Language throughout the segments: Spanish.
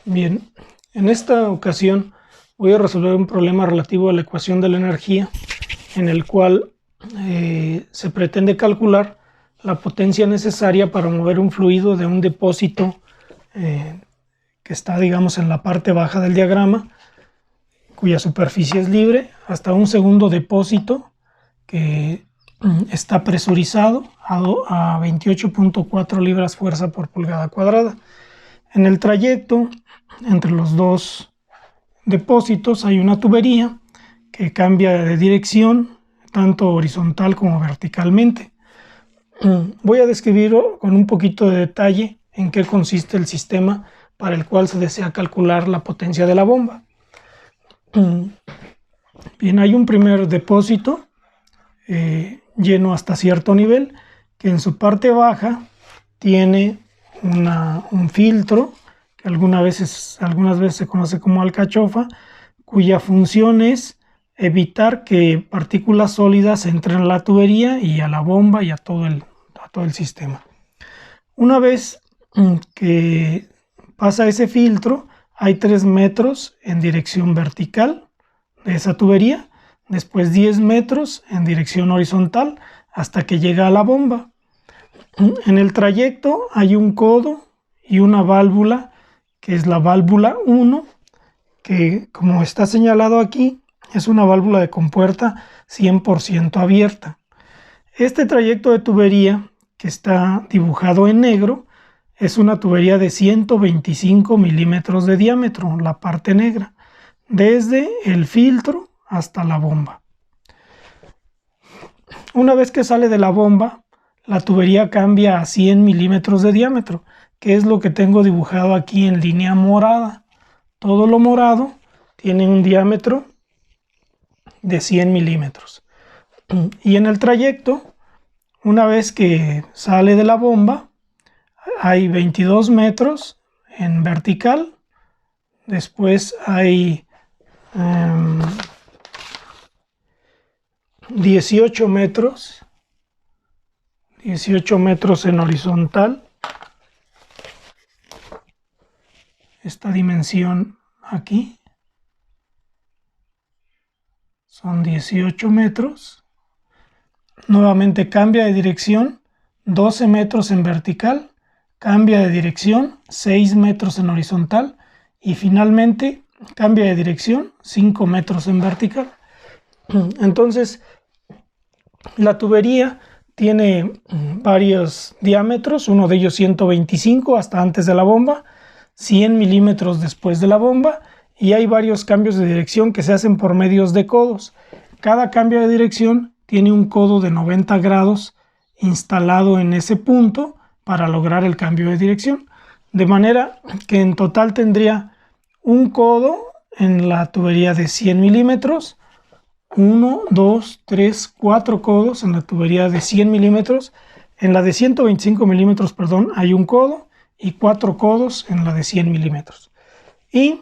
Bien, en esta ocasión voy a resolver un problema relativo a la ecuación de la energía, en el cual se pretende calcular la potencia necesaria para mover un fluido de un depósito que está, digamos, en la parte baja del diagrama, cuya superficie es libre, hasta un segundo depósito que está presurizado a 28.4 libras fuerza por pulgada cuadrada. En el trayecto entre los dos depósitos hay una tubería que cambia de dirección tanto horizontal como verticalmente. Voy a describir con un poquito de detalle en qué consiste el sistema para el cual se desea calcular la potencia de la bomba. Bien, hay un primer depósito lleno hasta cierto nivel, que en su parte baja tiene un filtro que algunas veces se conoce como alcachofa, cuya función es evitar que partículas sólidas entren a la tubería y a la bomba y a todo el sistema. Una vez que pasa ese filtro, hay 3 metros en dirección vertical de esa tubería, después 10 metros en dirección horizontal hasta que llega a la bomba. En el trayecto hay un codo y una válvula, que es la válvula 1, que, como está señalado aquí, es una válvula de compuerta 100% abierta. Este trayecto de tubería, que está dibujado en negro, es una tubería de 125 milímetros de diámetro, la parte negra, desde el filtro hasta la bomba. Una vez que sale de la bomba, la tubería cambia a 100 milímetros de diámetro, que es lo que tengo dibujado aquí en línea morada. Todo lo morado tiene un diámetro de 100 milímetros. Y en el trayecto, una vez que sale de la bomba, hay 22 metros en vertical, después hay 18 metros en horizontal. Esta dimensión aquí son 18 metros. Nuevamente cambia de dirección, 12 metros en vertical, cambia de dirección, 6 metros en horizontal y finalmente cambia de dirección, 5 metros en vertical. Entonces, la tubería tiene varios diámetros, uno de ellos 125 hasta antes de la bomba, 100 milímetros después de la bomba, y hay varios cambios de dirección que se hacen por medios de codos. Cada cambio de dirección tiene un codo de 90 grados instalado en ese punto para lograr el cambio de dirección, de manera que en total tendría un codo en la tubería de 100 milímetros, 1, 2, 3, 4 codos en la tubería de 100 milímetros. En la de 125 milímetros, perdón, hay un codo y 4 codos en la de 100 milímetros. Y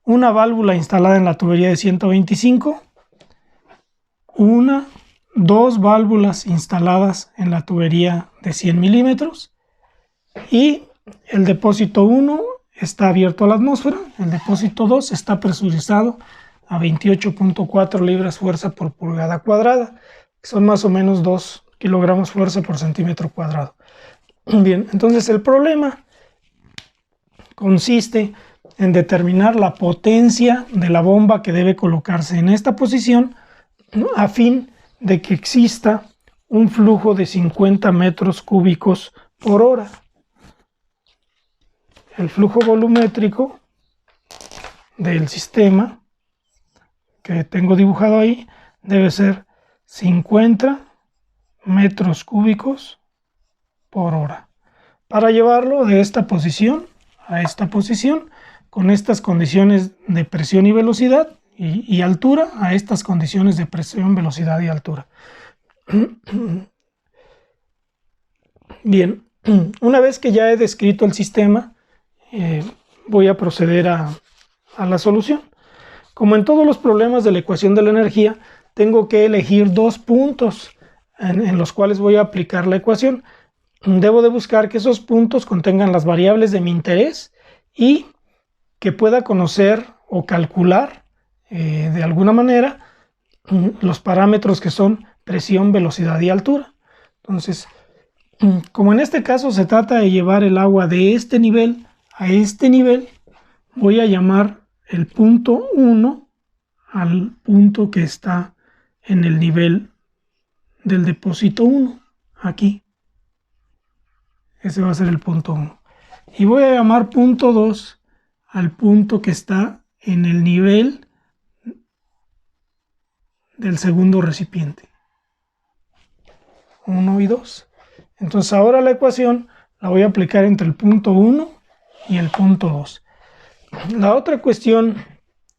una válvula instalada en la tubería de 125, dos válvulas instaladas en la tubería de 100 milímetros y el depósito 1 está abierto a la atmósfera, el depósito 2 está presurizado a 28.4 libras fuerza por pulgada cuadrada, que son más o menos 2 kilogramos fuerza por centímetro cuadrado. Bien, entonces el problema consiste en determinar la potencia de la bomba que debe colocarse en esta posición, ¿no?, a fin de que exista un flujo de 50 metros cúbicos por hora. El flujo volumétrico del sistema que tengo dibujado ahí debe ser 50 metros cúbicos por hora. Para llevarlo de esta posición a esta posición, con estas condiciones de presión y velocidad y altura, a estas condiciones de presión, velocidad y altura. Bien, una vez que ya he descrito el sistema, voy a proceder a la solución. Como en todos los problemas de la ecuación de la energía, tengo que elegir dos puntos en los cuales voy a aplicar la ecuación. debo de buscar que esos puntos contengan las variables de mi interés y que pueda conocer o calcular de alguna manera los parámetros que son presión, velocidad y altura. Entonces, como en este caso se trata de llevar el agua de este nivel a este nivel, voy a llamar el punto 1 al punto que está en el nivel del depósito 1, aquí. Ese va a ser el punto 1. Y voy a llamar punto 2 al punto que está en el nivel del segundo recipiente. 1 y 2. Entonces ahora la ecuación la voy a aplicar entre el punto 1 y el punto 2. La otra cuestión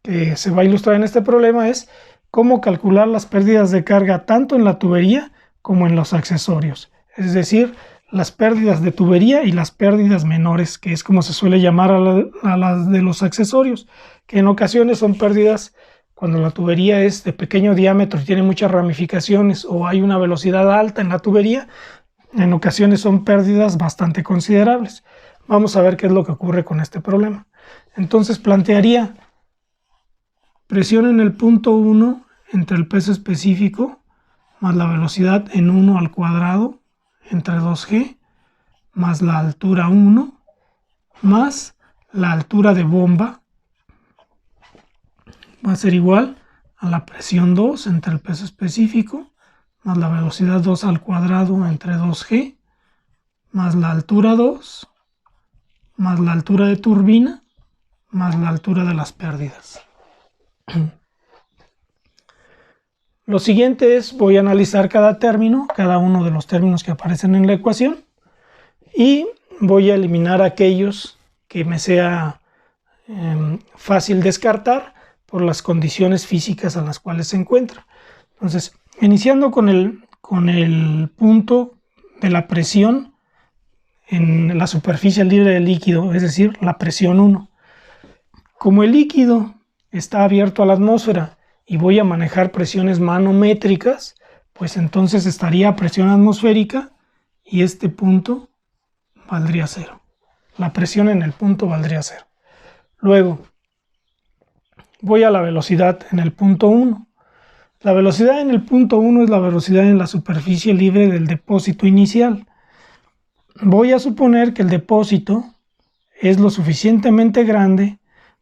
que se va a ilustrar en este problema es cómo calcular las pérdidas de carga tanto en la tubería como en los accesorios. Es decir, las pérdidas de tubería y las pérdidas menores, que es como se suele llamar a las de los accesorios, que en ocasiones son pérdidas cuando la tubería es de pequeño diámetro y tiene muchas ramificaciones o hay una velocidad alta en la tubería. En ocasiones son pérdidas bastante considerables. Vamos a ver qué es lo que ocurre con este problema. Entonces plantearía presión en el punto 1 entre el peso específico más la velocidad en 1 al cuadrado entre 2G más la altura 1 más la altura de bomba va a ser igual a la presión 2 entre el peso específico más la velocidad 2 al cuadrado entre 2G más la altura 2 más la altura de turbina más la altura de las pérdidas. Lo siguiente es, voy a analizar cada término, cada uno de los términos que aparecen en la ecuación y voy a eliminar aquellos que me sea fácil descartar por las condiciones físicas en las cuales se encuentra. Entonces, iniciando con el punto de la presión en la superficie libre del líquido, es decir, la presión 1. Como el líquido está abierto a la atmósfera y voy a manejar presiones manométricas, pues entonces estaría a presión atmosférica y este punto valdría 0. La presión en el punto valdría 0. Luego, voy a la velocidad en el punto 1. La velocidad en el punto 1 es la velocidad en la superficie libre del depósito inicial. Voy a suponer que el depósito es lo suficientemente grande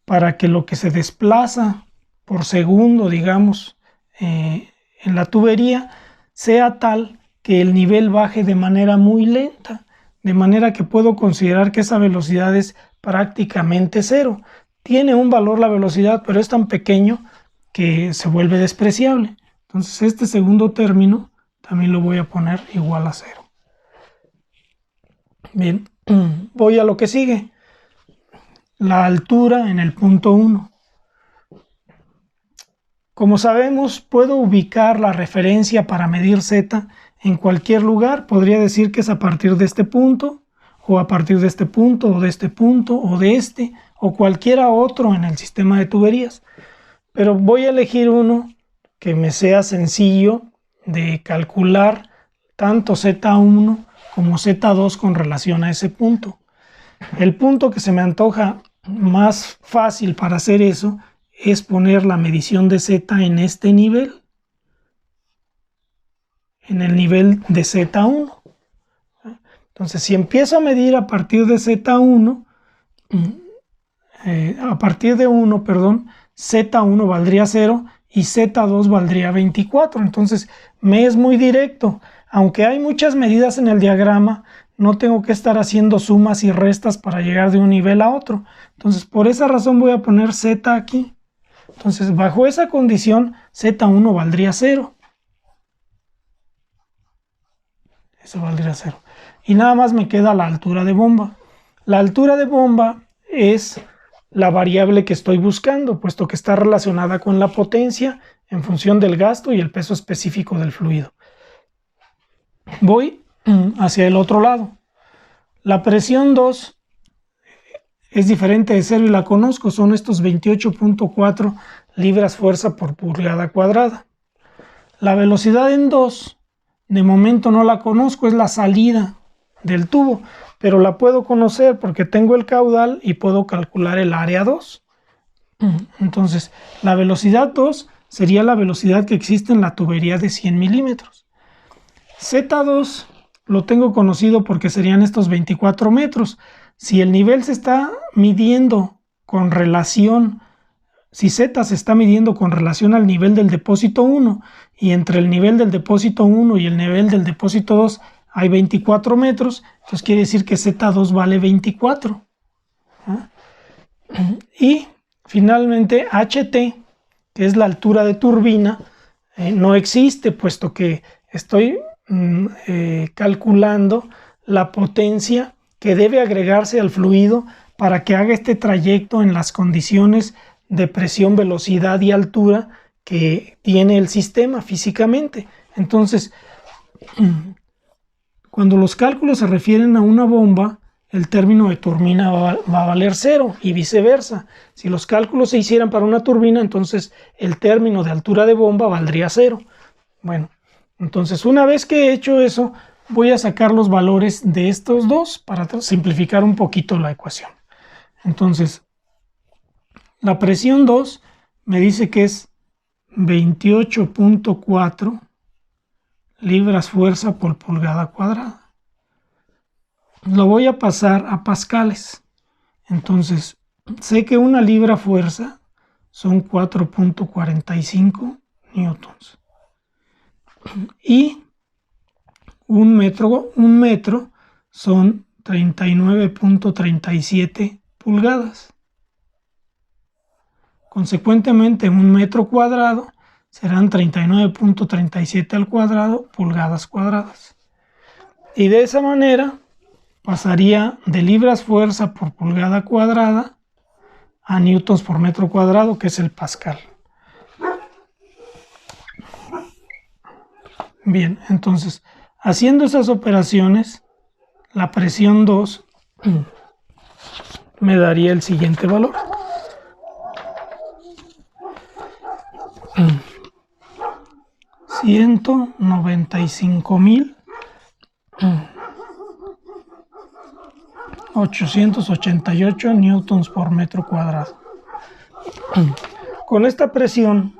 para que lo que se desplaza por segundo, digamos, en la tubería, sea tal que el nivel baje de manera muy lenta, de manera que puedo considerar que esa velocidad es prácticamente 0. Tiene un valor la velocidad, pero es tan pequeño que se vuelve despreciable. Entonces este segundo término también lo voy a poner igual a 0. Bien, voy a lo que sigue. La altura en el punto 1. Como sabemos, puedo ubicar la referencia para medir Z en cualquier lugar. Podría decir que es a partir de este punto, o a partir de este punto, o de este punto, o de este, o cualquiera otro en el sistema de tuberías. Pero voy a elegir uno que me sea sencillo de calcular tanto Z1 como Z2 con relación a ese punto. El punto que se me antoja más fácil para hacer eso es poner la medición de Z en este nivel, en el nivel de Z1. Entonces, si empiezo a medir a partir de Z1, a partir de 1, perdón, Z1 valdría 0 y Z2 valdría 24. Entonces, me es muy directo. Aunque hay muchas medidas en el diagrama, no tengo que estar haciendo sumas y restas para llegar de un nivel a otro. Entonces, por esa razón voy a poner Z aquí. Entonces, bajo esa condición, Z1 valdría 0. Eso valdría 0. Y nada más me queda la altura de bomba. La altura de bomba es la variable que estoy buscando, puesto que está relacionada con la potencia en función del gasto y el peso específico del fluido. Voy hacia el otro lado. La presión 2 es diferente de 0 y la conozco, son estos 28.4 libras fuerza por pulgada cuadrada. La velocidad en 2, de momento no la conozco, es la salida del tubo, pero la puedo conocer porque tengo el caudal y puedo calcular el área 2. Entonces, la velocidad 2 sería la velocidad que existe en la tubería de 100 milímetros. Z2 lo tengo conocido porque serían estos 24 metros. Si el nivel se está midiendo con relación, si Z se está midiendo con relación al nivel del depósito 1 y entre el nivel del depósito 1 y el nivel del depósito 2 hay 24 metros, entonces quiere decir que Z2 vale 24. Y finalmente HT, que es la altura de turbina, no existe, puesto que estoy calculando la potencia que debe agregarse al fluido para que haga este trayecto en las condiciones de presión, velocidad y altura que tiene el sistema físicamente. Entonces, cuando los cálculos se refieren a una bomba, el término de turbina va a valer 0 y viceversa. Si los cálculos se hicieran para una turbina, entonces el término de altura de bomba valdría 0. Bueno, entonces una vez que he hecho eso, voy a sacar los valores de estos dos para simplificar un poquito la ecuación. Entonces, la presión 2 me dice que es 28.4 libras fuerza por pulgada cuadrada. Lo voy a pasar a pascales. Entonces, sé que una libra fuerza son 4.45 newtons. Y un metro son 39.37 pulgadas. Consecuentemente, un metro cuadrado serán 39.37 al cuadrado pulgadas cuadradas. Y de esa manera pasaría de libras fuerza por pulgada cuadrada a newtons por metro cuadrado, que es el pascal. Bien, entonces, haciendo esas operaciones, la presión 2 me daría el siguiente valor. 195.888 newtons por metro cuadrado. Con esta presión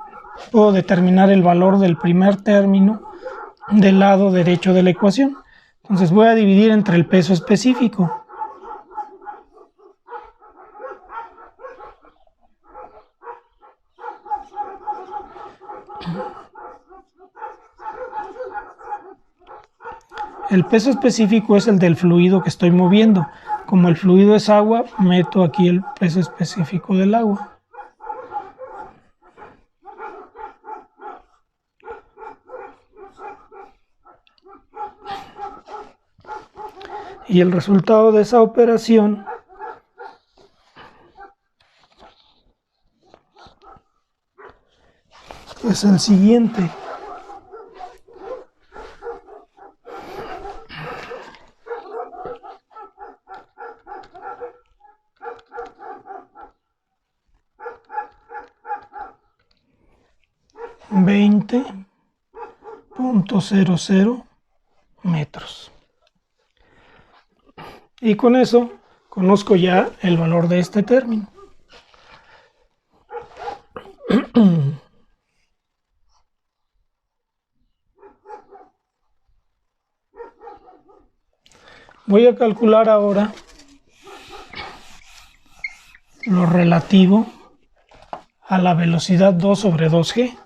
puedo determinar el valor del primer término del lado derecho de la ecuación. Entonces voy a dividir entre el peso específico. El peso específico es el del fluido que estoy moviendo. Como el fluido es agua, meto aquí el peso específico del agua. Y el resultado de esa operación es el siguiente. .00 metros. Y con eso conozco ya el valor de este término. Voy a calcular ahora lo relativo a la velocidad 2 sobre 2G.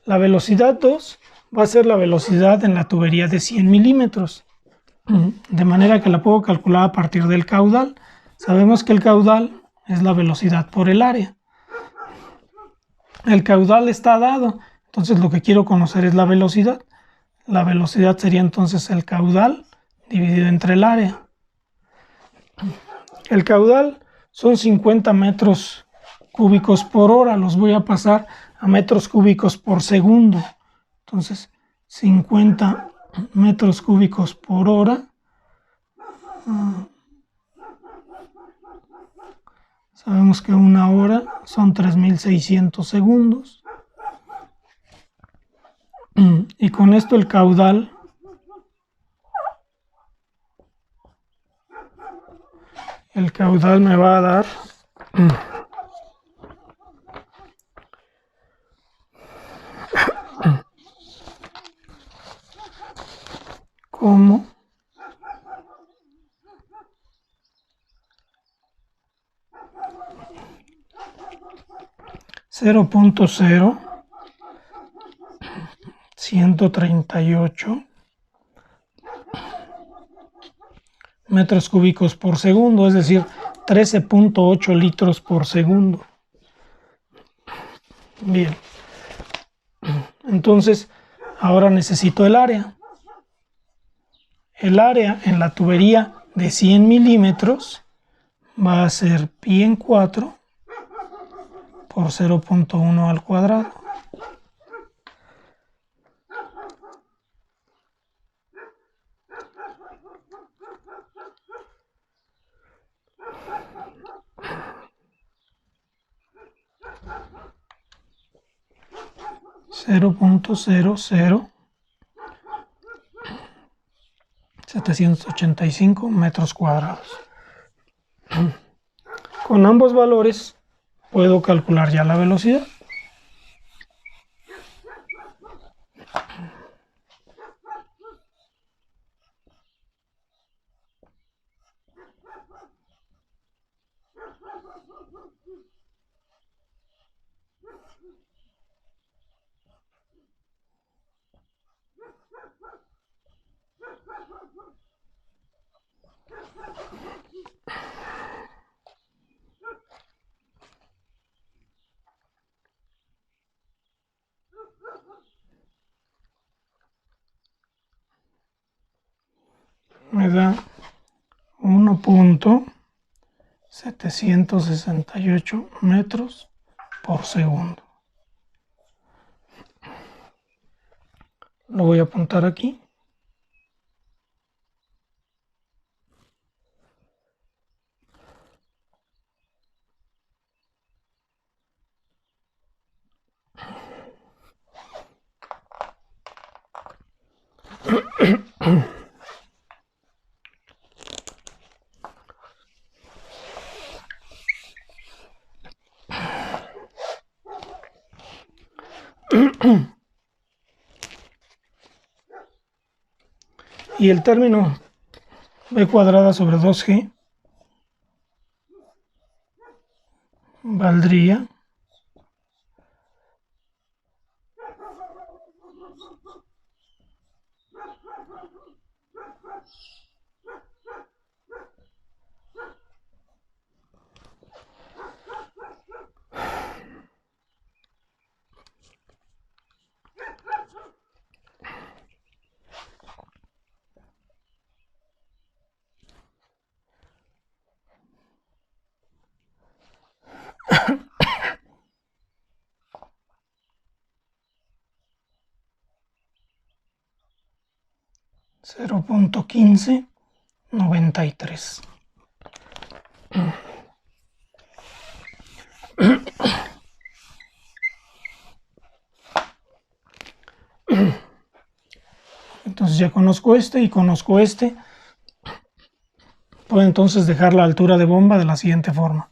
La velocidad 2 va a ser la velocidad en la tubería de 100 milímetros. De manera que la puedo calcular a partir del caudal. Sabemos que el caudal es la velocidad por el área. El caudal está dado, entonces lo que quiero conocer es la velocidad. La velocidad sería entonces el caudal dividido entre el área. El caudal son 50 metros cúbicos por hora, los voy a pasar a metros cúbicos por segundo. Entonces, 50 metros cúbicos por hora. Sabemos que una hora son 3.600 segundos. Y con esto el caudal el caudal me va a dar como 0.0138 metros cúbicos por segundo, es decir, 13.8 litros por segundo. Bien, entonces ahora necesito el área. El área en la tubería de 100 milímetros va a ser pi en 4 por 0.1 al cuadrado. .00785 metros cuadrados. Con ambos valores puedo calcular ya la velocidad. Me da 1.768 metros por segundo. Lo voy a apuntar aquí. Y el término b cuadrada sobre 2g valdría .1593. Entonces ya conozco este y conozco este. Puedo entonces dejar la altura de bomba de la siguiente forma.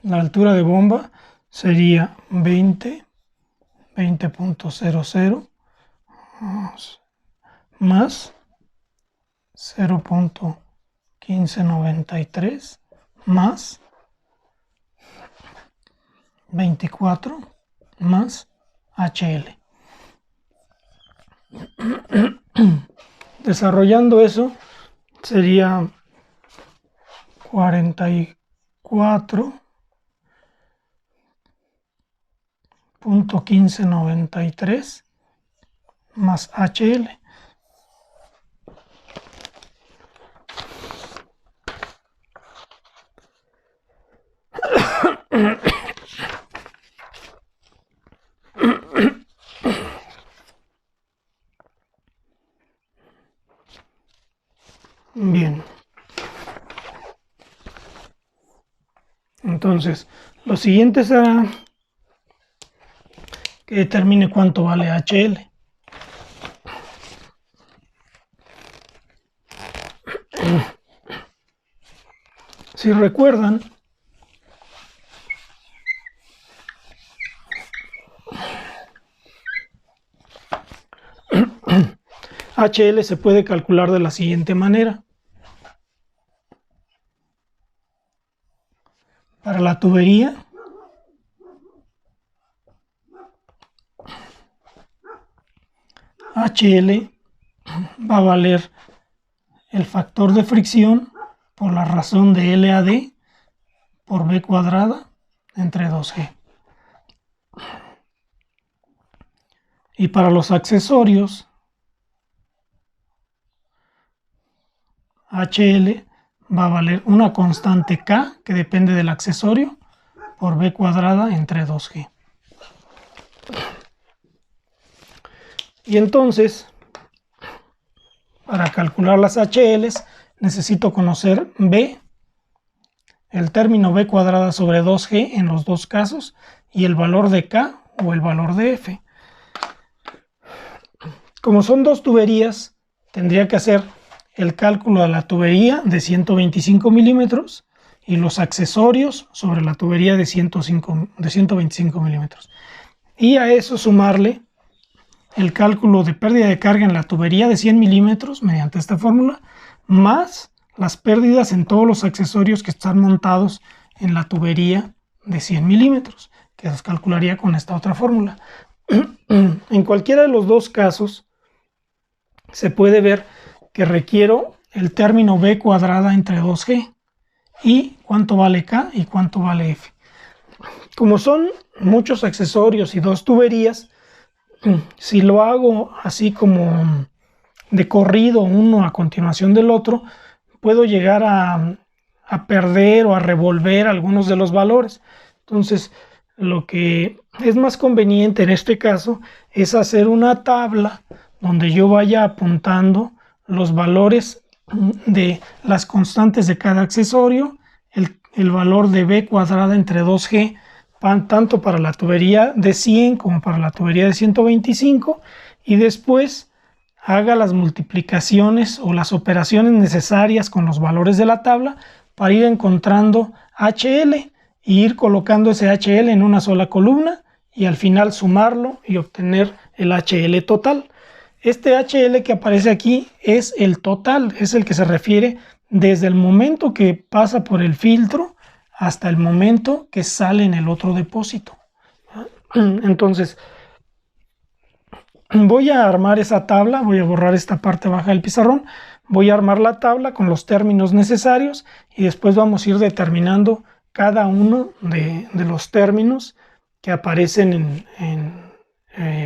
La altura de bomba sería 20.00 más 0.1593 más 24 más HL. Desarrollando eso sería 44.1593 más HL. Bien. Entonces, lo siguiente será que determine cuánto vale HL. Si recuerdan, HL se puede calcular de la siguiente manera. Para la tubería, HL va a valer el factor de fricción por la razón de LAD por B cuadrada entre 2G. Y para los accesorios, HL va a valer una constante K que depende del accesorio por B cuadrada entre 2G. Y entonces, para calcular las HLs, necesito conocer B, el término B cuadrada sobre 2G en los dos casos, y el valor de K o el valor de F. Como son dos tuberías, tendría que hacer el cálculo de la tubería de 125 milímetros y los accesorios sobre la tubería de 125 milímetros. Y a eso sumarle el cálculo de pérdida de carga en la tubería de 100 milímetros mediante esta fórmula, más las pérdidas en todos los accesorios que están montados en la tubería de 100 milímetros, que los calcularía con esta otra fórmula. En cualquiera de los dos casos, se puede ver que requiero el término B cuadrada entre 2G y cuánto vale K y cuánto vale F. Como son muchos accesorios y dos tuberías, si lo hago así como de corrido uno a continuación del otro, puedo llegar a perder o a revolver algunos de los valores. Entonces, lo que es más conveniente en este caso es hacer una tabla donde yo vaya apuntando los valores de las constantes de cada accesorio, el valor de B cuadrada entre 2G, tanto para la tubería de 100 como para la tubería de 125, y después haga las multiplicaciones o las operaciones necesarias con los valores de la tabla para ir encontrando HL y ir colocando ese HL en una sola columna y al final sumarlo y obtener el HL total. Este HL que aparece aquí es el total, es el que se refiere desde el momento que pasa por el filtro hasta el momento que sale en el otro depósito. Entonces, voy a armar esa tabla, voy a borrar esta parte baja del pizarrón, voy a armar la tabla con los términos necesarios y después vamos a ir determinando cada uno de los términos que aparecen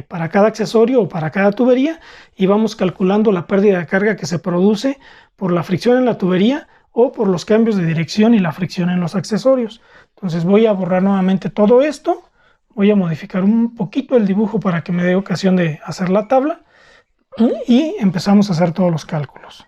para cada accesorio o para cada tubería, y vamos calculando la pérdida de carga que se produce por la fricción en la tubería o por los cambios de dirección y la fricción en los accesorios. Entonces voy a borrar nuevamente todo esto, voy a modificar un poquito el dibujo para que me dé ocasión de hacer la tabla y empezamos a hacer todos los cálculos.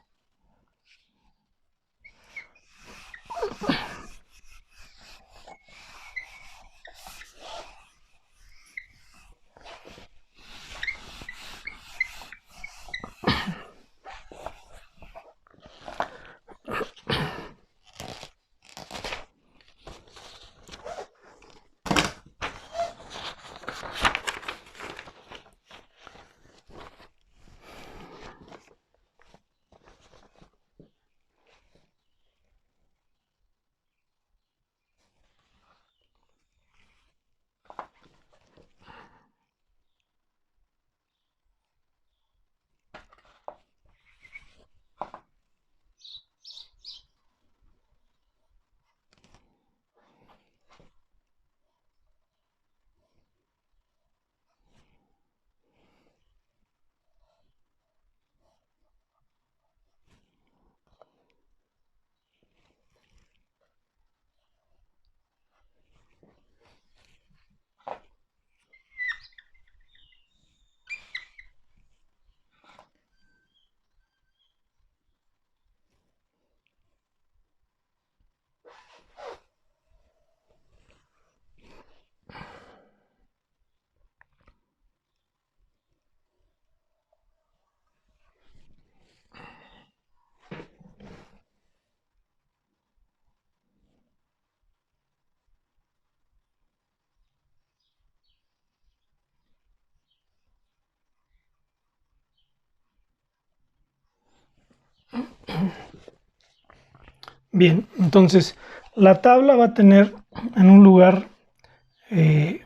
Bien, entonces la tabla va a tener en un lugar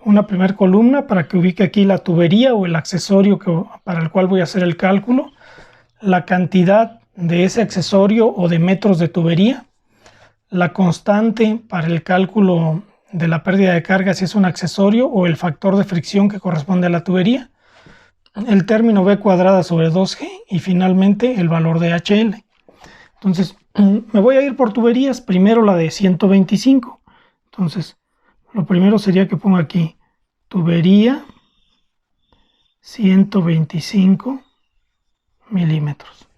una primera columna para que ubique aquí la tubería o el accesorio para el cual voy a hacer el cálculo, la cantidad de ese accesorio o de metros de tubería, la constante para el cálculo de la pérdida de carga si es un accesorio o el factor de fricción que corresponde a la tubería, el término B cuadrada sobre 2G y finalmente el valor de HL. Entonces me voy a ir por tuberías, primero la de 125. Entonces lo primero sería que ponga aquí tubería 125 milímetros.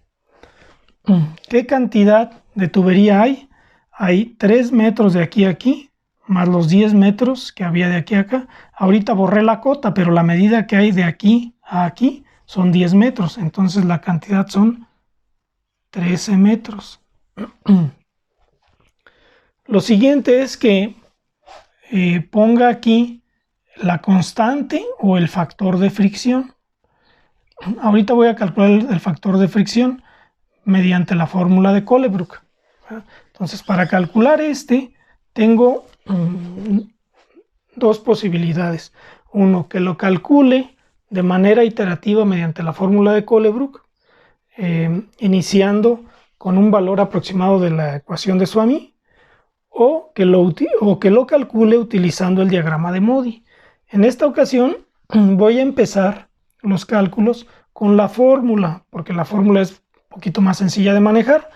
¿Qué cantidad de tubería hay? Hay 3 metros de aquí a aquí, más los 10 metros que había de aquí a acá. Ahorita borré la cota, pero la medida que hay de aquí a aquí son 10 metros. Entonces la cantidad son 13 metros. Lo siguiente es que ponga aquí la constante o el factor de fricción. Ahorita voy a calcular el factor de fricción mediante la fórmula de Colebrook. Entonces, para calcular tengo dos posibilidades. Uno, que lo calcule de manera iterativa mediante la fórmula de Colebrook, iniciando con un valor aproximado de la ecuación de Suomi, o que lo calcule utilizando el diagrama de Modi. En esta ocasión voy a empezar los cálculos con la fórmula, porque la fórmula es un poquito más sencilla de manejar.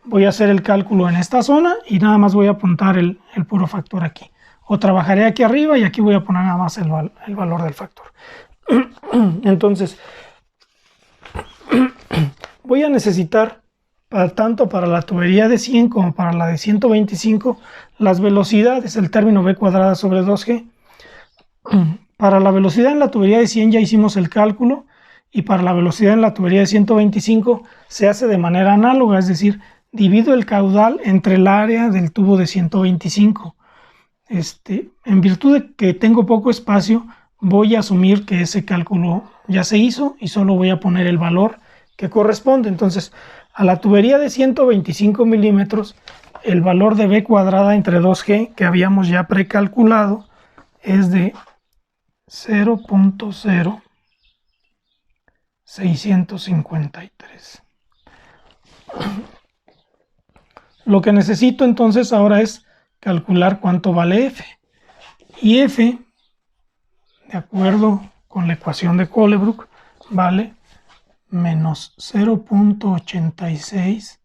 Voy a hacer el cálculo en esta zona y nada más voy a apuntar el puro factor aquí. O trabajaré aquí arriba y aquí voy a poner nada más el valor del factor. Entonces, voy a necesitar, tanto para la tubería de 100 como para la de 125, las velocidades, el término B cuadrada sobre 2G. Para la velocidad en la tubería de 100 ya hicimos el cálculo, y para la velocidad en la tubería de 125 se hace de manera análoga, es decir, divido el caudal entre el área del tubo de 125. En virtud de que tengo poco espacio, voy a asumir que ese cálculo ya se hizo y solo voy a poner el valor que corresponde. Entonces, a la tubería de 125 milímetros, el valor de B cuadrada entre 2G que habíamos ya precalculado es de 0.0653. Lo que necesito entonces ahora es calcular cuánto vale F. Y F, de acuerdo con la ecuación de Colebrook, vale menos 0.86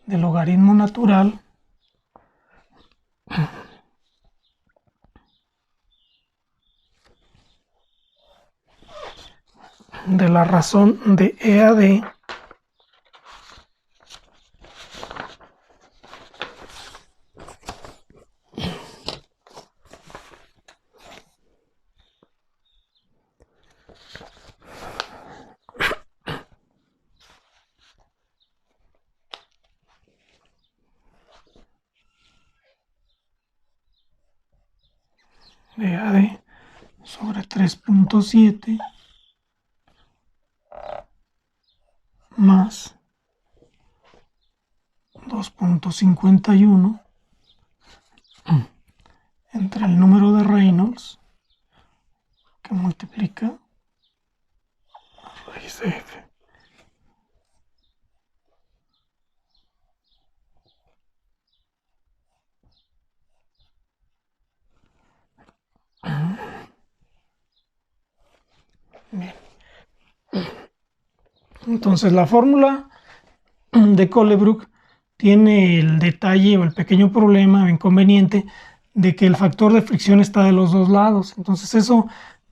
del logaritmo natural de la razón de EAD sobre 3.7 más 2.51 entre el número de Reynolds que multiplica la raíz de F. Bien. Entonces la fórmula de Colebrook tiene el detalle o el pequeño problema o inconveniente de que el factor de fricción está de los dos lados. Entonces eso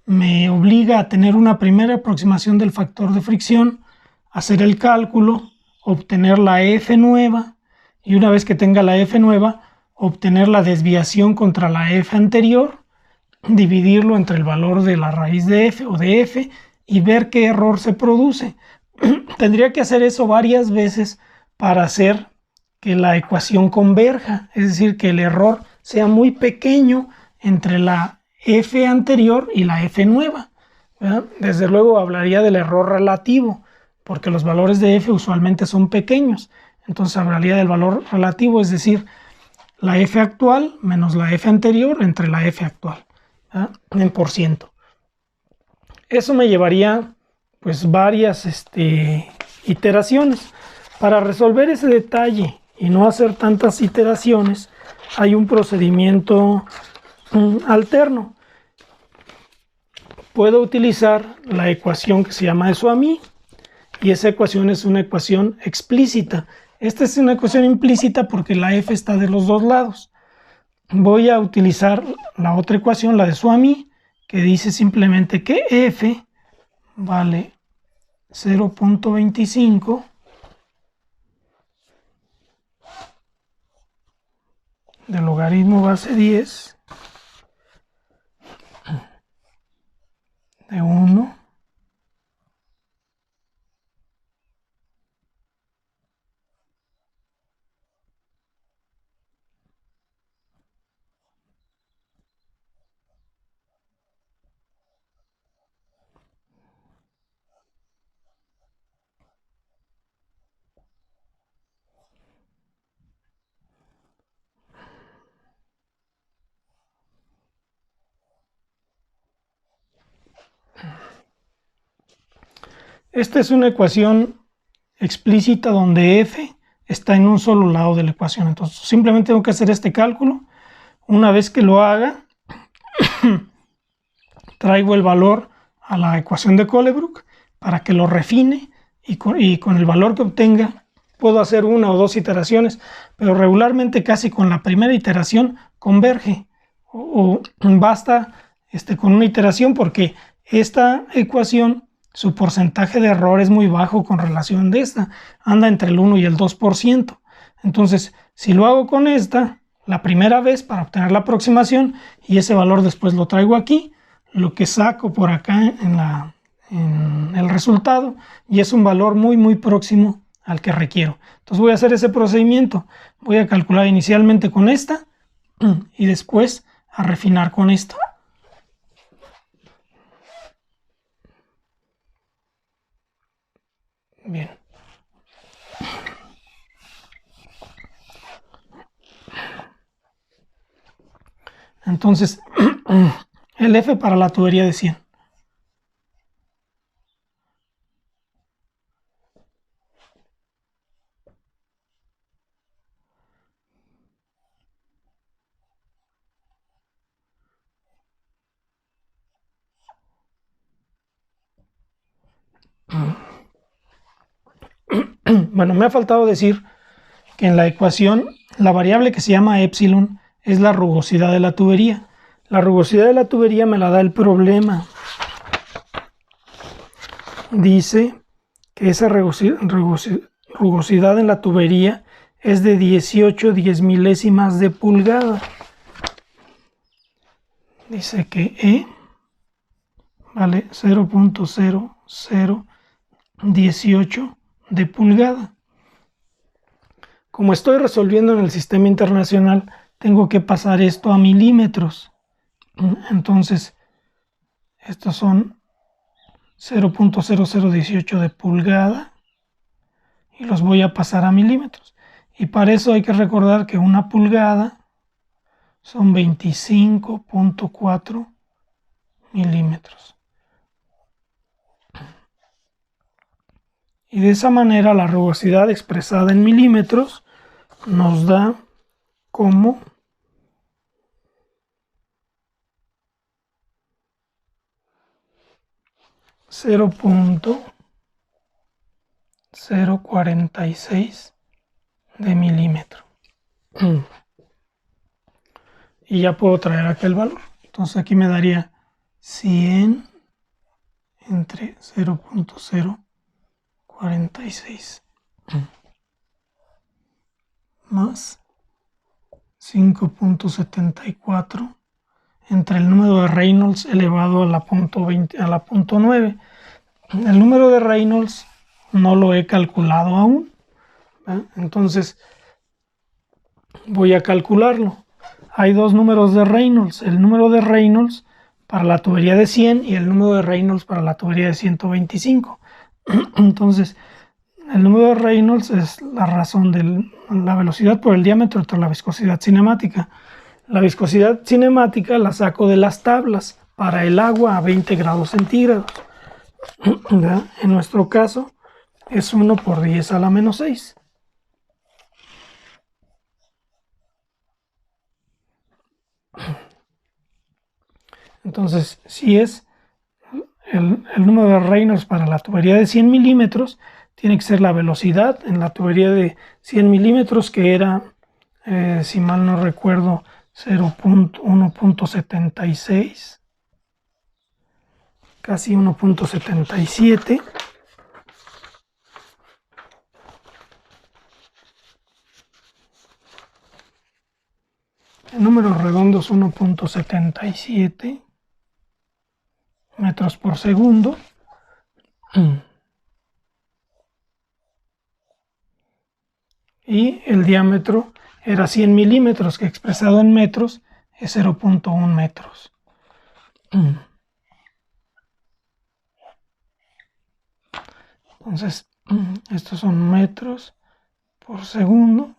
me obliga a tener una primera aproximación del factor de fricción, hacer el cálculo, obtener la F nueva, y una vez que tenga la F nueva, obtener la desviación contra la F anterior, dividirlo entre el valor de la raíz de F o de F y ver qué error se produce. Tendría que hacer eso varias veces para hacer que la ecuación converja, es decir, que el error sea muy pequeño entre la F anterior y la F nueva, ¿verdad? Desde luego hablaría del error relativo, porque los valores de F usualmente son pequeños. Entonces hablaría del valor relativo, es decir, la F actual menos la F anterior entre la F actual, ¿verdad? En por ciento. Eso me llevaría pues varias iteraciones. Para resolver ese detalle y no hacer tantas iteraciones, hay un procedimiento alterno. Puedo utilizar la ecuación que se llama de Suomi, y esa ecuación es una ecuación explícita. Esta es una ecuación implícita porque la F está de los dos lados. Voy a utilizar la otra ecuación, la de Suomi, que dice simplemente que F vale 0.25 del logaritmo base 10 de 1 Esta es una ecuación explícita donde F está en un solo lado de la ecuación. Entonces simplemente tengo que hacer este cálculo. Una vez que lo haga, traigo el valor a la ecuación de Colebrook para que lo refine, y con el valor que obtenga puedo hacer una o dos iteraciones, pero regularmente casi con la primera iteración converge, o basta con una iteración, porque esta ecuación, su porcentaje de error es muy bajo con relación de esta, anda entre el 1 y el 2%. Entonces, si lo hago con esta, la primera vez para obtener la aproximación, y ese valor después lo traigo aquí, lo que saco por acá en el resultado, y es un valor muy próximo al que requiero. Entonces voy a hacer ese procedimiento, voy a calcular inicialmente con esta, y después a refinar con esto. Bien. Entonces, el F para la tubería de 100. Bueno, me ha faltado decir que en la ecuación la variable que se llama epsilon es la rugosidad de la tubería. La rugosidad de la tubería me la da el problema. Dice que esa rugosidad en la tubería es de 18 diezmilésimas de pulgada. Dice que E vale 0.0018 de pulgada. Como estoy resolviendo en el sistema internacional, tengo que pasar esto a milímetros. Entonces, estos son 0.0018 de pulgada y los voy a pasar a milímetros. Y para eso hay que recordar que una pulgada son 25.4 milímetros. Y de esa manera la rugosidad expresada en milímetros nos da como 0.046 de milímetro. Y ya puedo traer aquel valor. Entonces aquí me daría 100 entre 0.046 más 5.74 entre el número de Reynolds elevado a la punto 9. El número de Reynolds no lo he calculado aún, ¿verdad? Entonces voy a calcularlo. Hay dos números de Reynolds, el número de Reynolds para la tubería de 100 y el número de Reynolds para la tubería de 125. Entonces El número de Reynolds es la razón de la velocidad por el diámetro entre la viscosidad cinemática. La viscosidad cinemática la saco de las tablas para el agua a 20 grados centígrados. En nuestro caso es 1 por 10 a la menos 6. Entonces, si es el número de Reynolds para la tubería de 100 milímetros, tiene que ser la velocidad en la tubería de 100 milímetros, que era, si mal no recuerdo, 1.76, casi 1.77. En números redondos, 1.77 metros por segundo. Y el diámetro era 100 milímetros, que expresado en metros es 0.1 metros. Entonces, estos son metros por segundo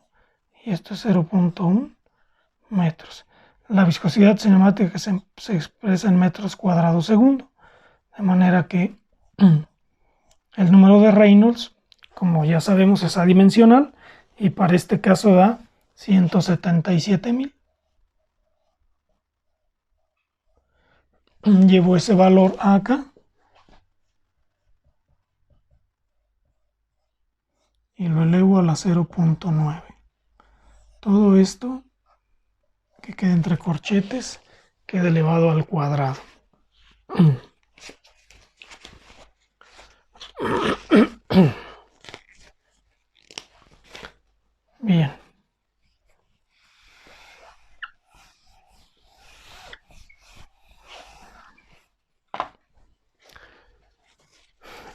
y esto es 0.1 metros. La viscosidad cinemática se expresa en metros cuadrados segundo, de manera que el número de Reynolds, como ya sabemos, es adimensional y para este caso da 177.000. Llevo ese valor acá y lo elevo a la 0.9. Todo esto que quede entre corchetes queda elevado al cuadrado. Bien.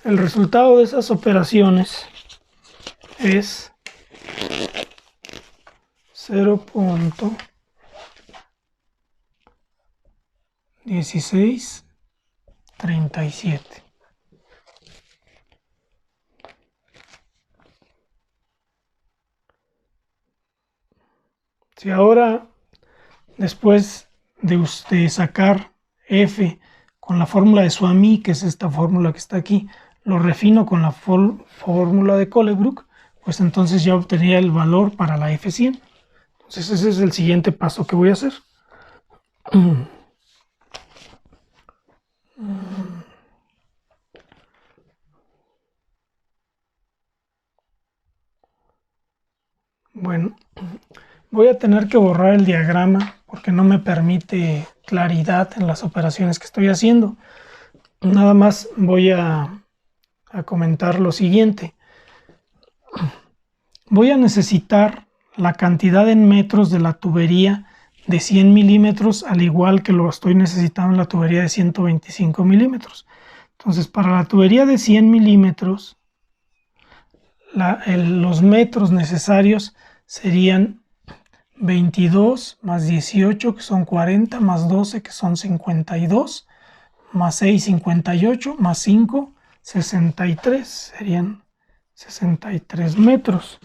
El resultado de esas operaciones es 0.1637. Si ahora, después de usted sacar F con la fórmula de Suomi, que es esta fórmula que está aquí, lo refino con la fórmula de Colebrook, pues entonces ya obtendría el valor para la F100. Entonces ese es el siguiente paso que voy a hacer. Bueno, voy a tener que borrar el diagrama porque no me permite claridad en las operaciones que estoy haciendo. Nada más voy a comentar lo siguiente. Voy a necesitar la cantidad en metros de la tubería de 100 milímetros, al igual que lo estoy necesitando en la tubería de 125 milímetros. Entonces, para la tubería de 100 milímetros, los metros necesarios serían 22 más 18, que son 40, más 12, que son 52, más 6, 58, más 5, 63, serían 63 metros.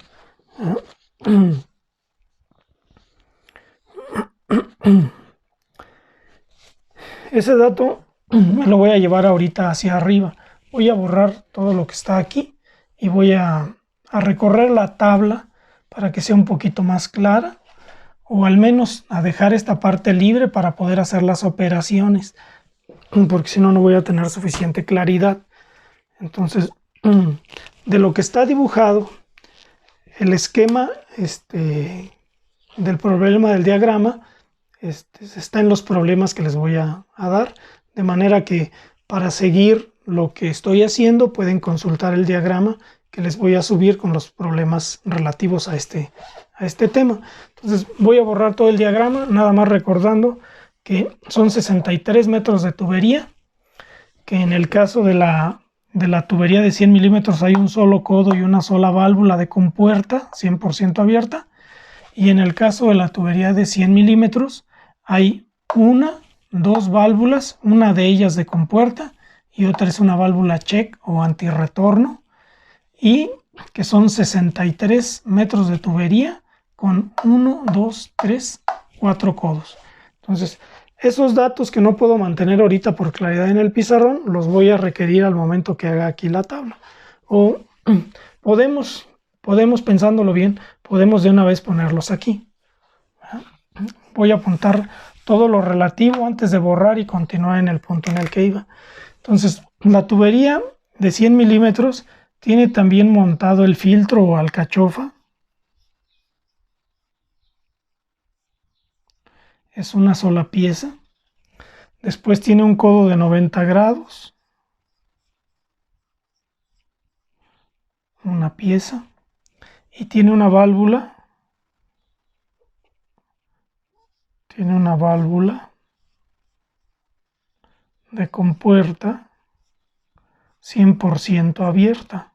Ese dato me lo voy a llevar ahorita hacia arriba. Voy a borrar todo lo que está aquí y voy a recorrer la tabla para que sea un poquito más clara, o al menos a dejar esta parte libre para poder hacer las operaciones, porque si no, no voy a tener suficiente claridad. Entonces, de lo que está dibujado, el esquema del problema del diagrama está en los problemas que les voy a dar, de manera que para seguir lo que estoy haciendo pueden consultar el diagrama que les voy a subir con los problemas relativos a este tema. Entonces voy a borrar todo el diagrama, nada más recordando que son 63 metros de tubería, que en el caso de la tubería de 100 milímetros hay un solo codo y una sola válvula de compuerta 100% abierta, y en el caso de la tubería de 100 milímetros hay dos válvulas, una de ellas de compuerta y otra es una válvula check o antirretorno, y que son 63 metros de tubería con 1, 2, 3, 4 codos. Entonces, esos datos que no puedo mantener ahorita por claridad en el pizarrón, los voy a requerir al momento que haga aquí la tabla. O podemos pensándolo bien, podemos de una vez ponerlos aquí. Voy a apuntar todo lo relativo antes de borrar y continuar en el punto en el que iba. Entonces, la tubería de 100 milímetros tiene también montado el filtro o alcachofa. Es una sola pieza. Después tiene un codo de 90 grados. Una pieza. Y tiene una válvula. Tiene una válvula de compuerta 100% abierta.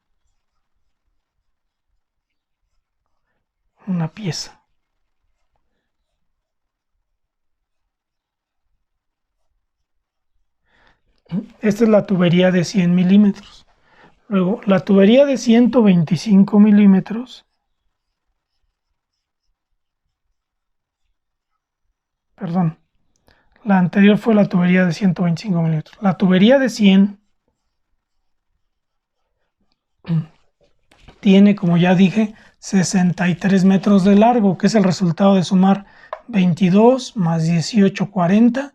Una pieza. Esta es la tubería de 100 milímetros. Luego, la tubería de 125 milímetros. Perdón. La anterior fue la tubería de 125 milímetros. La tubería de 100 tiene, como ya dije, 63 metros de largo, que es el resultado de sumar 22 más 18, 40,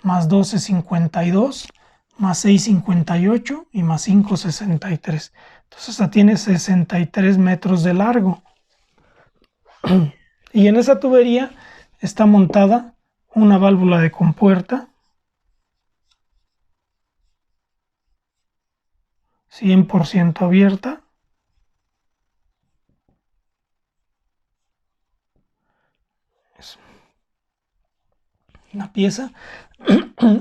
más 12, 52, más 6, 58 y más 5, 63. Entonces esta tiene 63 metros de largo. Y en esa tubería está montada una válvula de compuerta 100% abierta. Una pieza.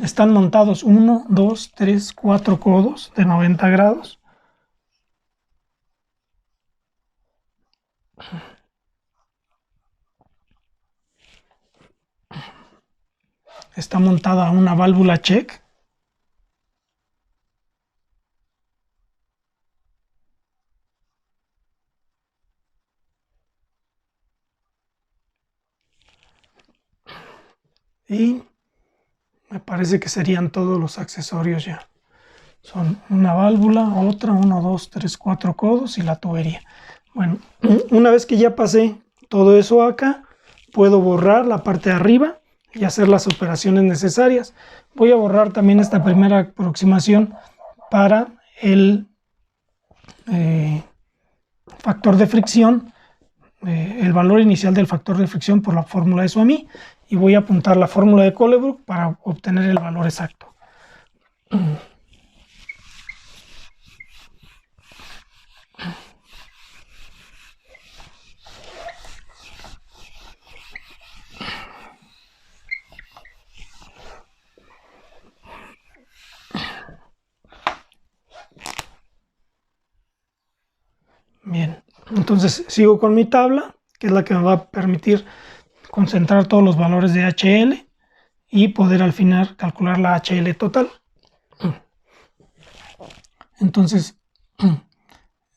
Están montados 1, 2, 3, 4 codos de 90 grados. Está montada una válvula check. Y me parece que serían todos los accesorios ya. Son una válvula, otra, 1, 2, 3, 4 codos y la tubería. Bueno, una vez que ya pasé todo eso acá, puedo borrar la parte de arriba y hacer las operaciones necesarias. Voy a borrar también esta primera aproximación para el factor de fricción, el valor inicial del factor de fricción por la fórmula de Suomi, y voy a apuntar la fórmula de Colebrook para obtener el valor exacto. Bien, entonces sigo con mi tabla, que es la que me va a permitir concentrar todos los valores de HL y poder al final calcular la HL total. Entonces,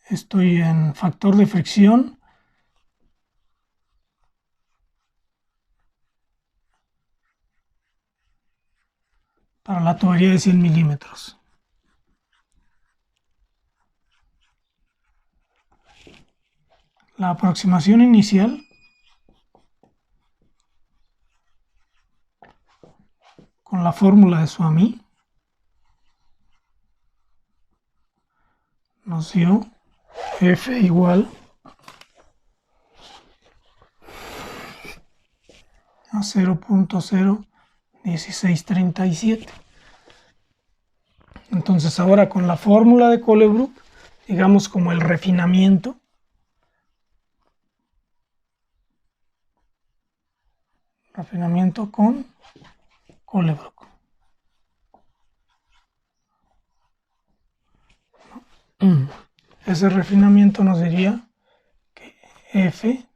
estoy en factor de fricción. Para la tubería de 100 milímetros. La aproximación inicial con la fórmula de Suomi nos dio F igual a 0.01637. Entonces ahora con la fórmula de Colebrook, digamos como el refinamiento, con Colebrook. Ese refinamiento nos diría que F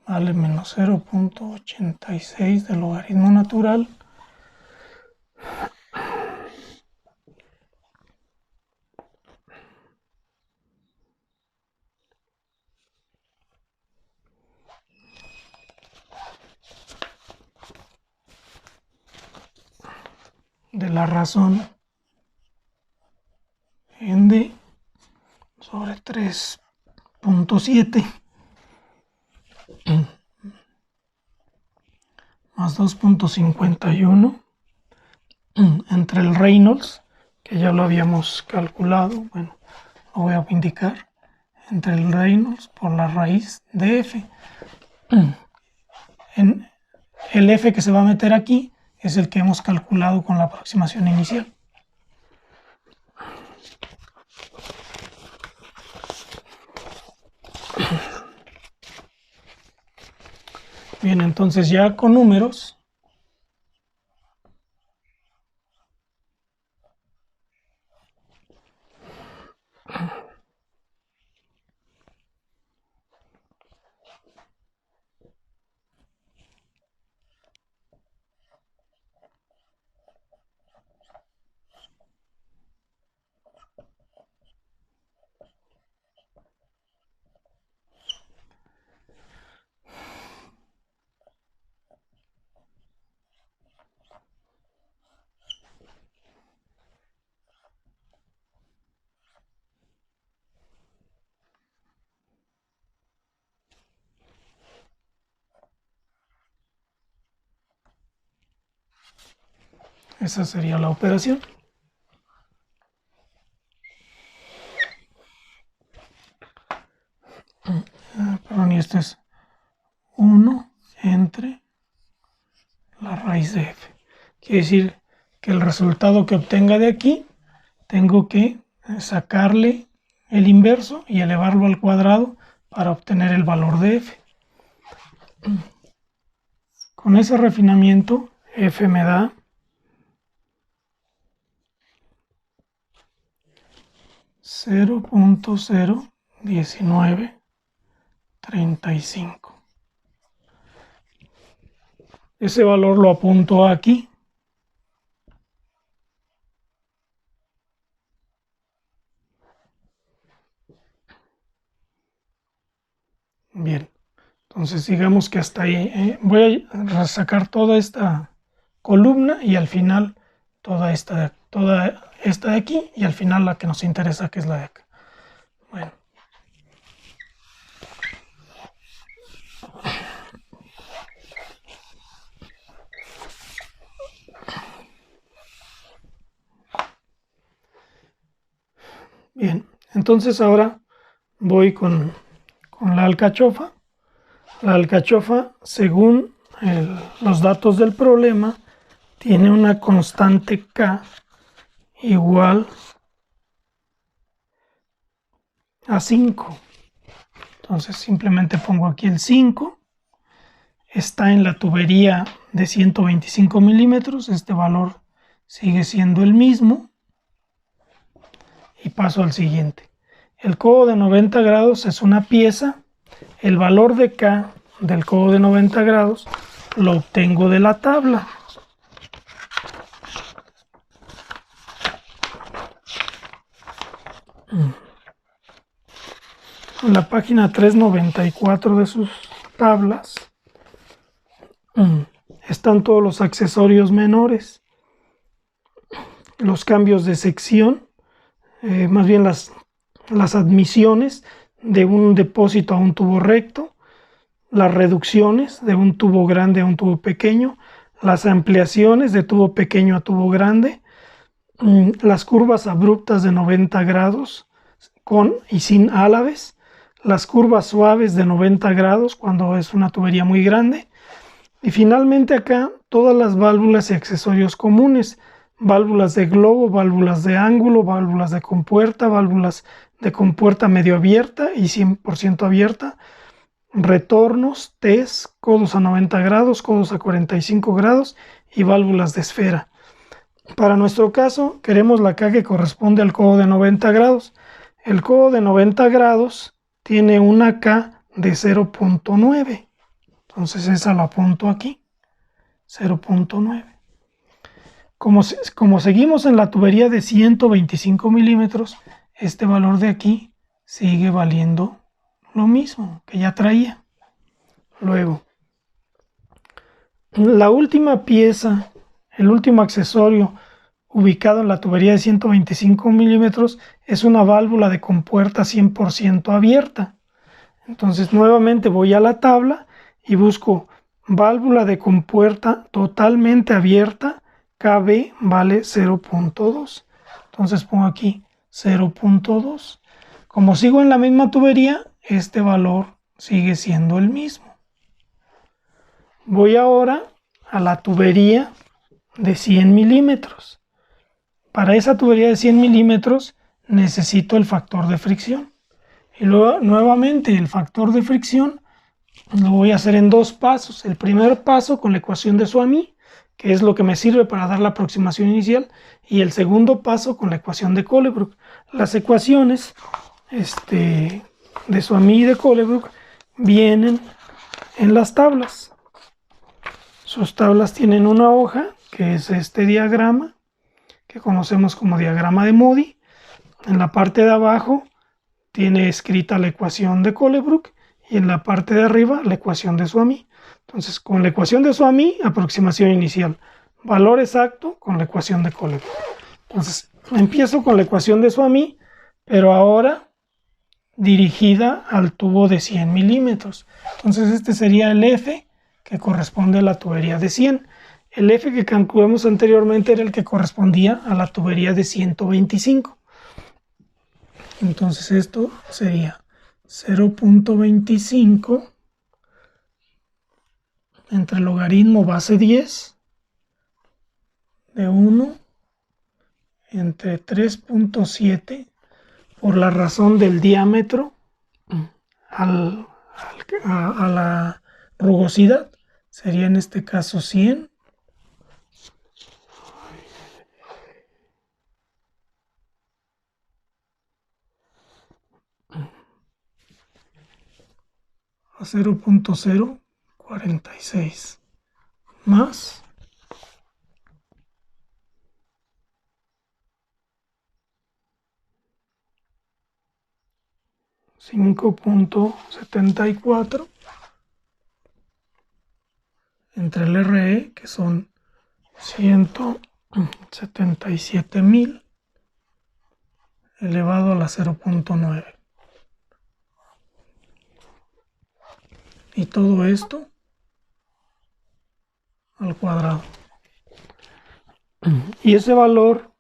vale menos 0.86 del logaritmo natural de la razón en D sobre 3.7 más 2.51 entre el Reynolds, que ya lo habíamos calculado, bueno, lo voy a indicar, entre el Reynolds por la raíz de F. El F que se va a meter aquí es el que hemos calculado con la aproximación inicial. Bien, entonces ya con números, esa sería la operación. Perdón, y esto es 1 entre la raíz de F. Quiere decir que el resultado que obtenga de aquí, tengo que sacarle el inverso y elevarlo al cuadrado para obtener el valor de F. Con ese refinamiento, F me da 0.01935. Ese valor lo apunto aquí. Bien, entonces digamos que hasta ahí voy a sacar toda esta columna y al final toda esta de aquí y al final la que nos interesa, que es la de acá. Bueno. Bien, entonces ahora voy con la alcachofa. La alcachofa, según los datos del problema, tiene una constante K igual a 5. Entonces simplemente pongo aquí el 5. Está en la tubería de 125 milímetros. Este valor sigue siendo el mismo. Y paso al siguiente. El codo de 90 grados es una pieza. El valor de K del codo de 90 grados lo obtengo de la tabla. En la página 394 de sus tablas están todos los accesorios menores, los cambios de sección, más bien las admisiones de un depósito a un tubo recto, las reducciones de un tubo grande a un tubo pequeño, las ampliaciones de tubo pequeño a tubo grande, las curvas abruptas de 90 grados con y sin álabes, las curvas suaves de 90 grados cuando es una tubería muy grande, y finalmente acá todas las válvulas y accesorios comunes, válvulas de globo, válvulas de ángulo, válvulas de compuerta medio abierta y 100% abierta, retornos, T's, codos a 90 grados, codos a 45 grados y válvulas de esfera. Para nuestro caso queremos la K que corresponde al codo de 90 grados. El codo de 90 grados tiene una K de 0.9. Entonces esa la apunto aquí, 0.9. Como seguimos en la tubería de 125 milímetros, este valor de aquí sigue valiendo lo mismo que ya traía. Luego, la última pieza, el último accesorio ubicado en la tubería de 125 milímetros, es una válvula de compuerta 100% abierta. Entonces nuevamente voy a la tabla y busco válvula de compuerta totalmente abierta, KB vale 0.2. Entonces pongo aquí 0.2. Como sigo en la misma tubería, este valor sigue siendo el mismo. Voy ahora a la tubería de 100 milímetros. Para esa tubería de 100 milímetros necesito el factor de fricción. Y luego nuevamente el factor de fricción lo voy a hacer en dos pasos. El primer paso con la ecuación de Suomi, que es lo que me sirve para dar la aproximación inicial, y el segundo paso con la ecuación de Colebrook. Las ecuaciones de Suomi y de Colebrook vienen en las tablas. Sus tablas tienen una hoja, que es este diagrama, que conocemos como diagrama de Modi. En la parte de abajo tiene escrita la ecuación de Colebrook y en la parte de arriba la ecuación de Suomi. Entonces, con la ecuación de Suomi, aproximación inicial. Valor exacto con la ecuación de Colebrook. Entonces, empiezo con la ecuación de Suomi, pero ahora dirigida al tubo de 100 milímetros. Entonces, este sería el F que corresponde a la tubería de 100. El F que calculamos anteriormente era el que correspondía a la tubería de 125. Entonces esto sería 0.25 entre logaritmo base 10 de 1 entre 3.7 por la razón del diámetro a la rugosidad. Sería en este caso 100. A 0.046 más 5.74 entre el RE, que son 177.000 elevado a la 0.9. Y todo esto al cuadrado. Y ese valor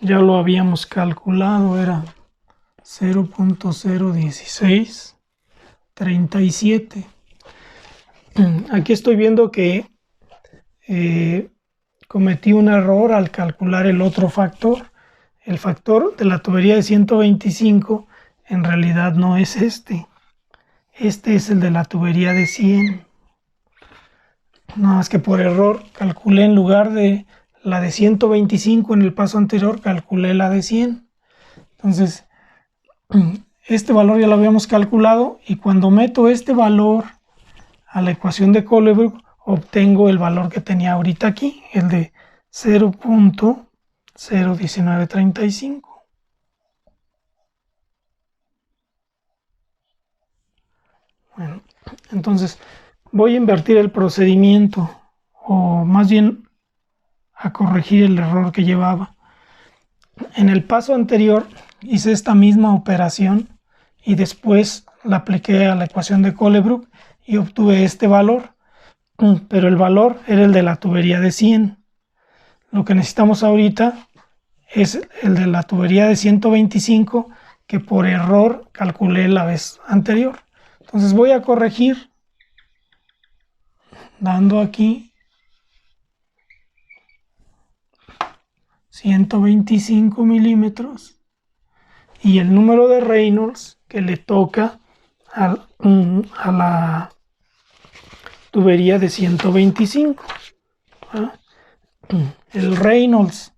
ya lo habíamos calculado, era 0.01637. Aquí estoy viendo que cometí un error al calcular el otro factor. El factor de la tubería de 125 en realidad no es este. Este es el de la tubería de 100. Nada más que por error calculé en lugar de la de 125 en el paso anterior, calculé la de 100. Entonces, este valor ya lo habíamos calculado y cuando meto este valor a la ecuación de Colebrook, obtengo el valor que tenía ahorita aquí, el de 0.01935. Bueno, entonces voy a invertir el procedimiento, o más bien a corregir el error que llevaba. En el paso anterior hice esta misma operación y después la apliqué a la ecuación de Colebrook y obtuve este valor, pero el valor era el de la tubería de 100. Lo que necesitamos ahorita es el de la tubería de 125 que por error calculé la vez anterior. Entonces voy a corregir dando aquí 125 milímetros y el número de Reynolds que le toca a la tubería de 125. El Reynolds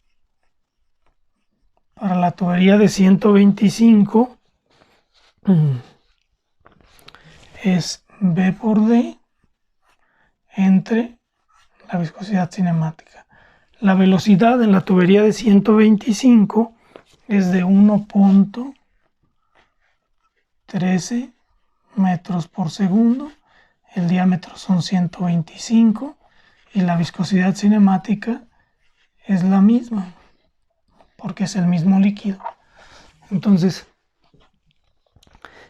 para la tubería de 125 es B por D entre la viscosidad cinemática. La velocidad en la tubería de 125 es de 1.13 metros por segundo. El diámetro son 125 y la viscosidad cinemática es la misma, porque es el mismo líquido. Entonces,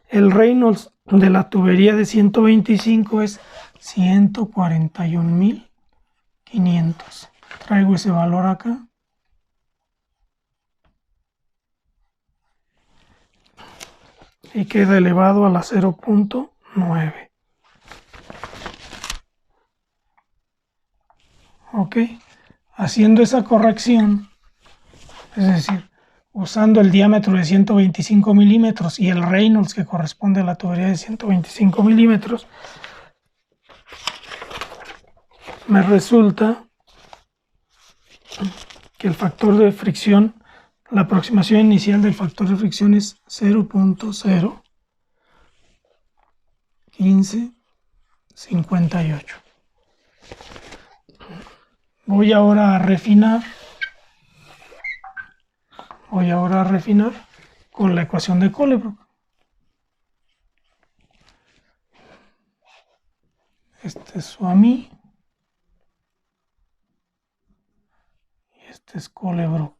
el Reynolds de la tubería de 125 es 141.500. Traigo ese valor acá. Y queda elevado a la 0.9. Ok, haciendo esa corrección, es decir, usando el diámetro de 125 milímetros y el Reynolds que corresponde a la tubería de 125 milímetros, me resulta que el factor de fricción, la aproximación inicial del factor de fricción es 0.01558. Voy ahora a refinar. Con la ecuación de Colebrook. Este es Suomi y este es Colebrook.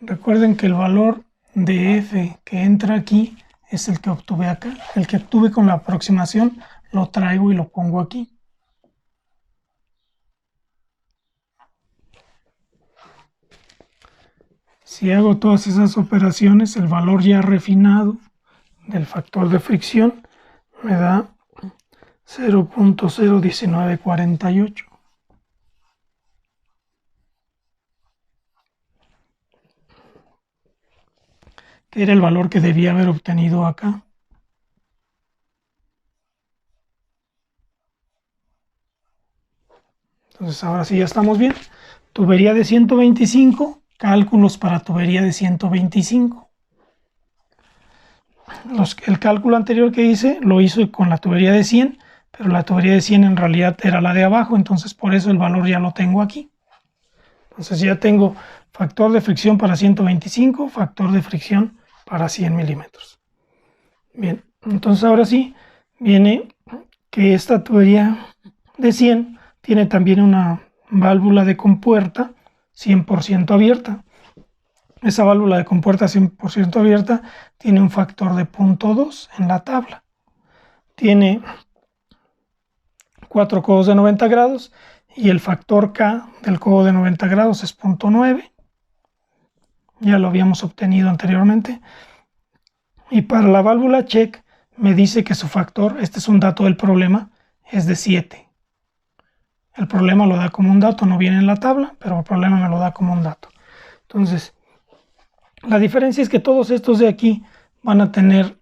Recuerden que el valor de F que entra aquí es el que obtuve acá. El que obtuve con la aproximación lo traigo y lo pongo aquí. Si hago todas esas operaciones, el valor ya refinado del factor de fricción me da 0.01948. Que era el valor que debía haber obtenido acá. Entonces ahora sí ya estamos bien. Tubería de 125, cálculos para tubería de 125. El cálculo anterior que hice lo hice con la tubería de 100, pero la tubería de 100 en realidad era la de abajo, entonces por eso el valor ya lo tengo aquí. Entonces ya tengo factor de fricción para 125, factor de fricción para 100 milímetros. Bien, entonces ahora sí viene que esta tubería de 100 tiene también una válvula de compuerta 100% abierta. Esa válvula de compuerta 100% abierta tiene un factor de 0.2 en la tabla. Tiene 4 codos de 90 grados y el factor K del codo de 90 grados es 0.9. Ya lo habíamos obtenido anteriormente. Y para la válvula check me dice que su factor, este es un dato del problema, es de 7. El problema lo da como un dato, no viene en la tabla, pero el problema me lo da como un dato. Entonces, la diferencia es que todos estos de aquí van a tener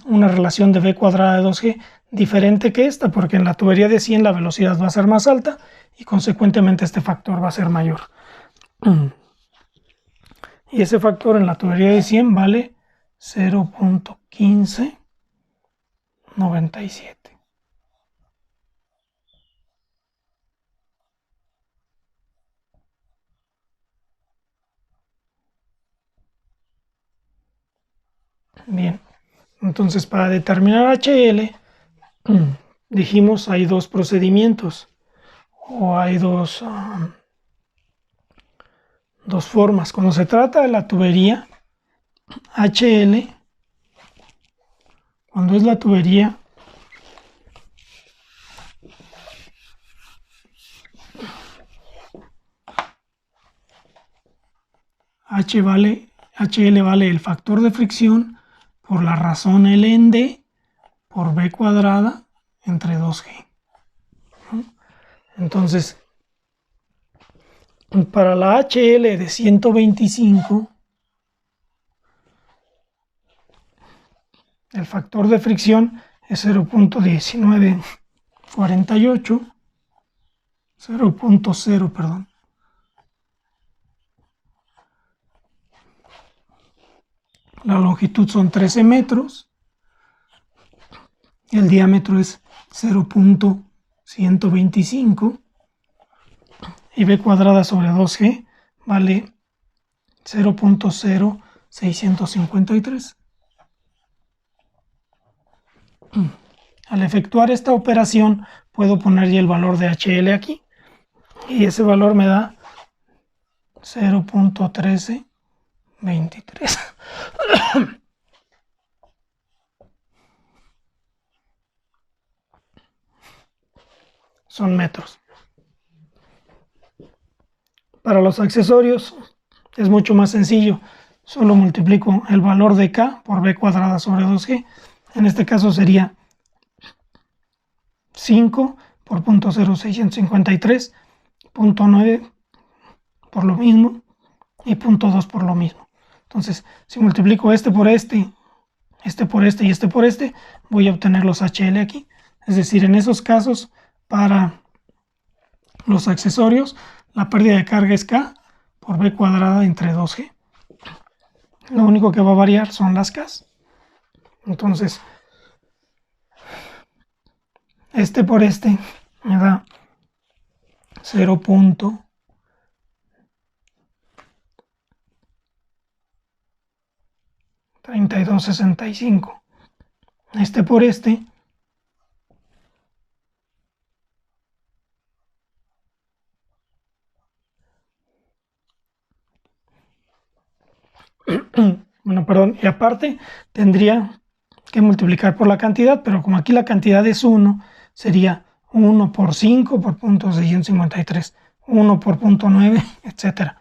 una relación de V cuadrada de 2G diferente que esta, porque en la tubería de 100 la velocidad va a ser más alta y consecuentemente este factor va a ser mayor. Y ese factor en la tubería de 100 vale 0.1597. Bien, entonces para determinar HL, dijimos hay dos procedimientos o hay dos formas. Cuando se trata de la tubería HL, cuando es la tubería HL vale el factor de fricción por la razón L en D por B cuadrada entre 2G. Entonces, para la HL de 125, el factor de fricción es 0.1948, 0.0, perdón. La longitud son 13 metros. El diámetro es 0.125 y B cuadrada sobre 2G vale 0.0653. Al efectuar esta operación puedo poner ya el valor de HL aquí y ese valor me da 0.1323. Son metros. Para los accesorios es mucho más sencillo. Solo multiplico el valor de K por B cuadrada sobre 2G. En este caso sería 5 por 0.0653, 0.9 por lo mismo y 0.2 por lo mismo. Entonces, si multiplico este por este, este por este y este por este, voy a obtener los HL aquí. Es decir, en esos casos, para los accesorios, la pérdida de carga es K por B cuadrada entre 2G. Lo único que va a variar son las K. Entonces, este por este me da 0.3265. Este por este bueno, perdón, y aparte tendría que multiplicar por la cantidad, pero como aquí la cantidad es 1, sería 1 por 5 por 0.653, 1 por 0.9, etc.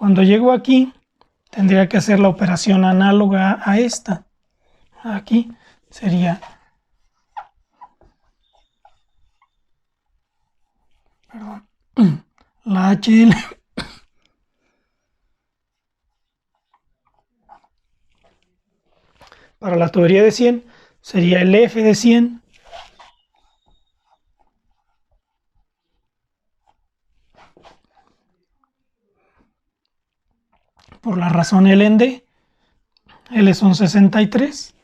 Cuando llego aquí, tendría que hacer la operación análoga a esta. Aquí sería, perdón, la HL para la tubería de 100 sería el F de 100 por la razón L en D. L son 63.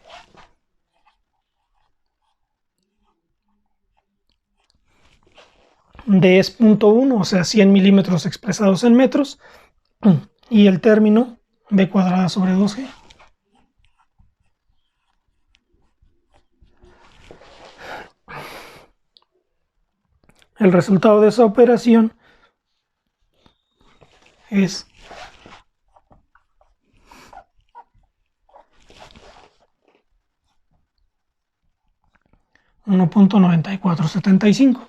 D es 0.1, o sea, 100 milímetros expresados en metros. Y el término, B cuadrada sobre 2G. El resultado de esa operación es 1.9475.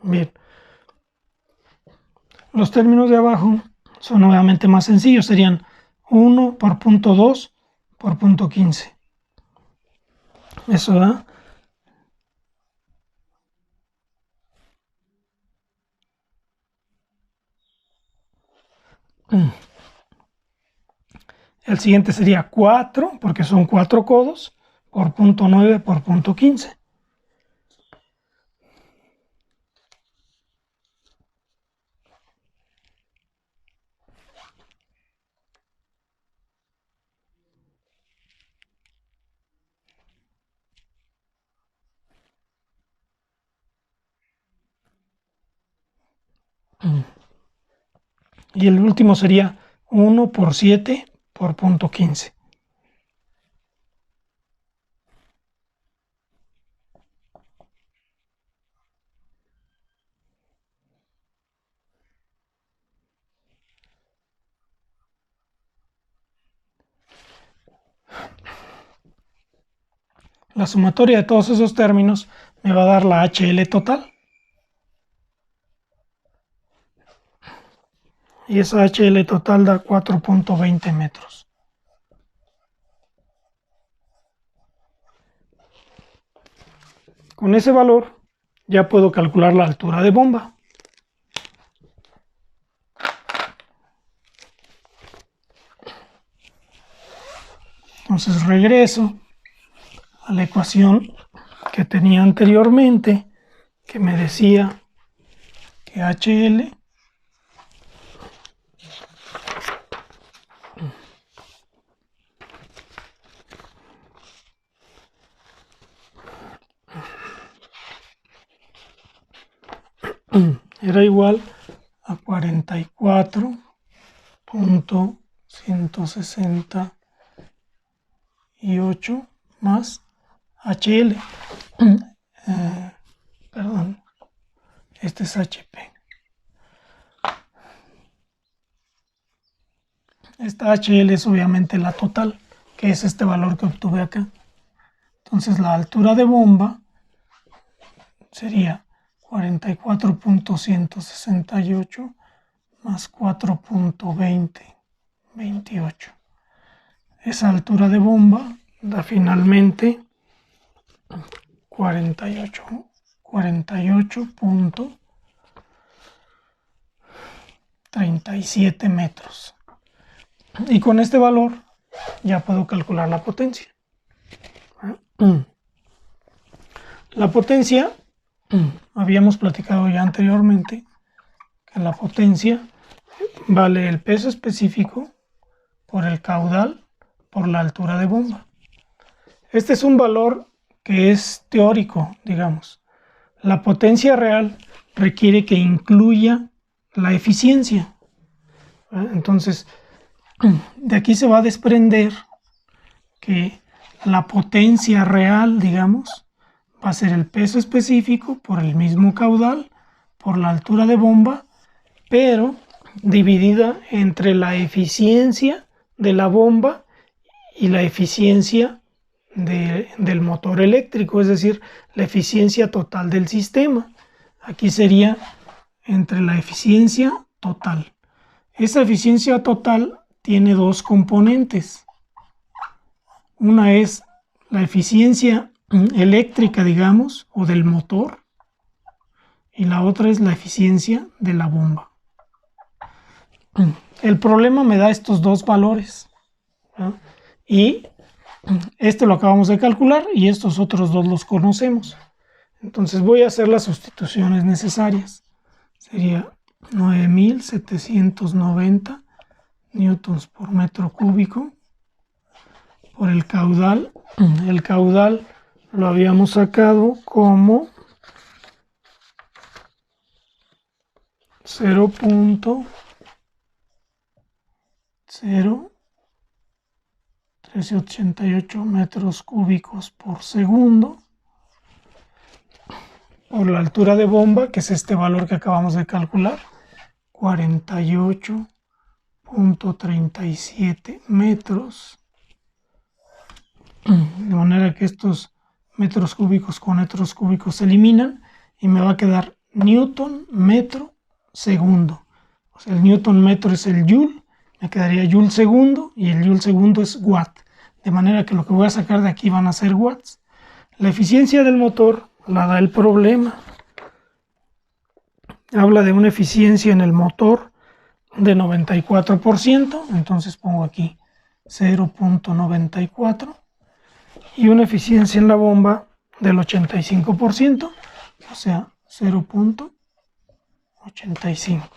Bien. Los términos de abajo son nuevamente más sencillos. Serían 1 por 0.2 por 0.15. Eso da el siguiente sería 4, porque son 4 codos, por 0.9 por 0.15. Y el último sería 1 por 7 por 0.15. La sumatoria de todos esos términos me va a dar la HL total. Y esa HL total da 4.20 metros. Con ese valor ya puedo calcular la altura de bomba. Entonces regreso a la ecuación que tenía anteriormente, que me decía que HL era igual a 44.168 más HL. Perdón, este es HP. Esta HL es obviamente la total, que es este valor que obtuve acá. Entonces la altura de bomba sería 44.168 más 4.2028. Esa altura de bomba da finalmente 48.37 metros. Y con este valor ya puedo calcular la potencia. La potencia, habíamos platicado ya anteriormente, que la potencia vale el peso específico por el caudal por la altura de bomba. Este es un valor que es teórico, digamos. La potencia real requiere que incluya la eficiencia. Entonces, de aquí se va a desprender que la potencia real, digamos, va a ser el peso específico por el mismo caudal, por la altura de bomba, pero dividida entre la eficiencia de la bomba y la eficiencia del motor eléctrico, es decir, la eficiencia total del sistema. Aquí sería entre la eficiencia total. Esa eficiencia total tiene dos componentes. Una es la eficiencia eléctrica, digamos, o del motor, y la otra es la eficiencia de la bomba. El problema me da estos dos valores, ¿no? Y este lo acabamos de calcular y estos otros dos los conocemos. Entonces voy a hacer las sustituciones necesarias. Sería 9.790 newtons por metro cúbico por el caudal. El caudal lo habíamos sacado como 0.01388 metros cúbicos por segundo por la altura de bomba, que es este valor que acabamos de calcular, 48.37 metros. De manera que estos metros cúbicos con metros cúbicos se eliminan y me va a quedar newton metro segundo. O sea, el newton metro es el joule, me quedaría joule segundo y el joule segundo es watt. De manera que lo que voy a sacar de aquí van a ser watts. La eficiencia del motor la da el problema. Habla de una eficiencia en el motor de 94%, entonces pongo aquí 0.94, y una eficiencia en la bomba del 85%, o sea, 0.85.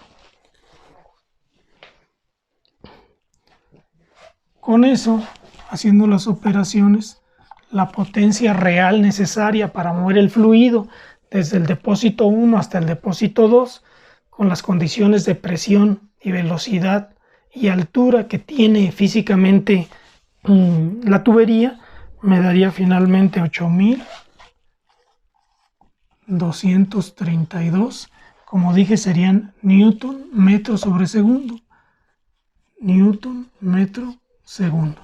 Con eso, haciendo las operaciones, la potencia real necesaria para mover el fluido desde el depósito 1 hasta el depósito 2, con las condiciones de presión y velocidad y altura que tiene físicamente la tubería, me daría finalmente 8.232. Como dije, serían newton metro sobre segundo. Newton metro segundo.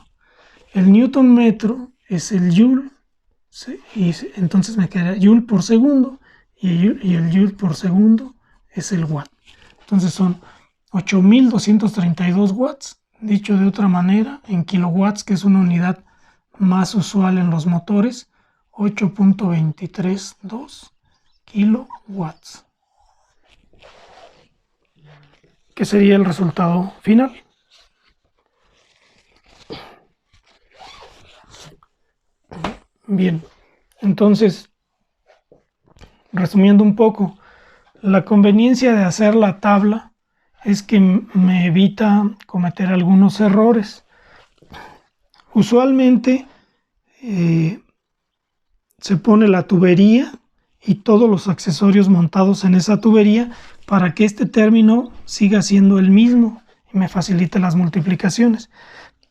El newton metro es el joule entonces me queda joule por segundo, y el joule por segundo es el watt. Entonces son 8.232 watts, dicho de otra manera, en kilowatts, que es una unidad más usual en los motores, 8.232 kilowatts, que sería el resultado final. Bien, entonces, resumiendo un poco, la conveniencia de hacer la tabla es que me evita cometer algunos errores. Usualmente se pone la tubería y todos los accesorios montados en esa tubería para que este término siga siendo el mismo y me facilite las multiplicaciones.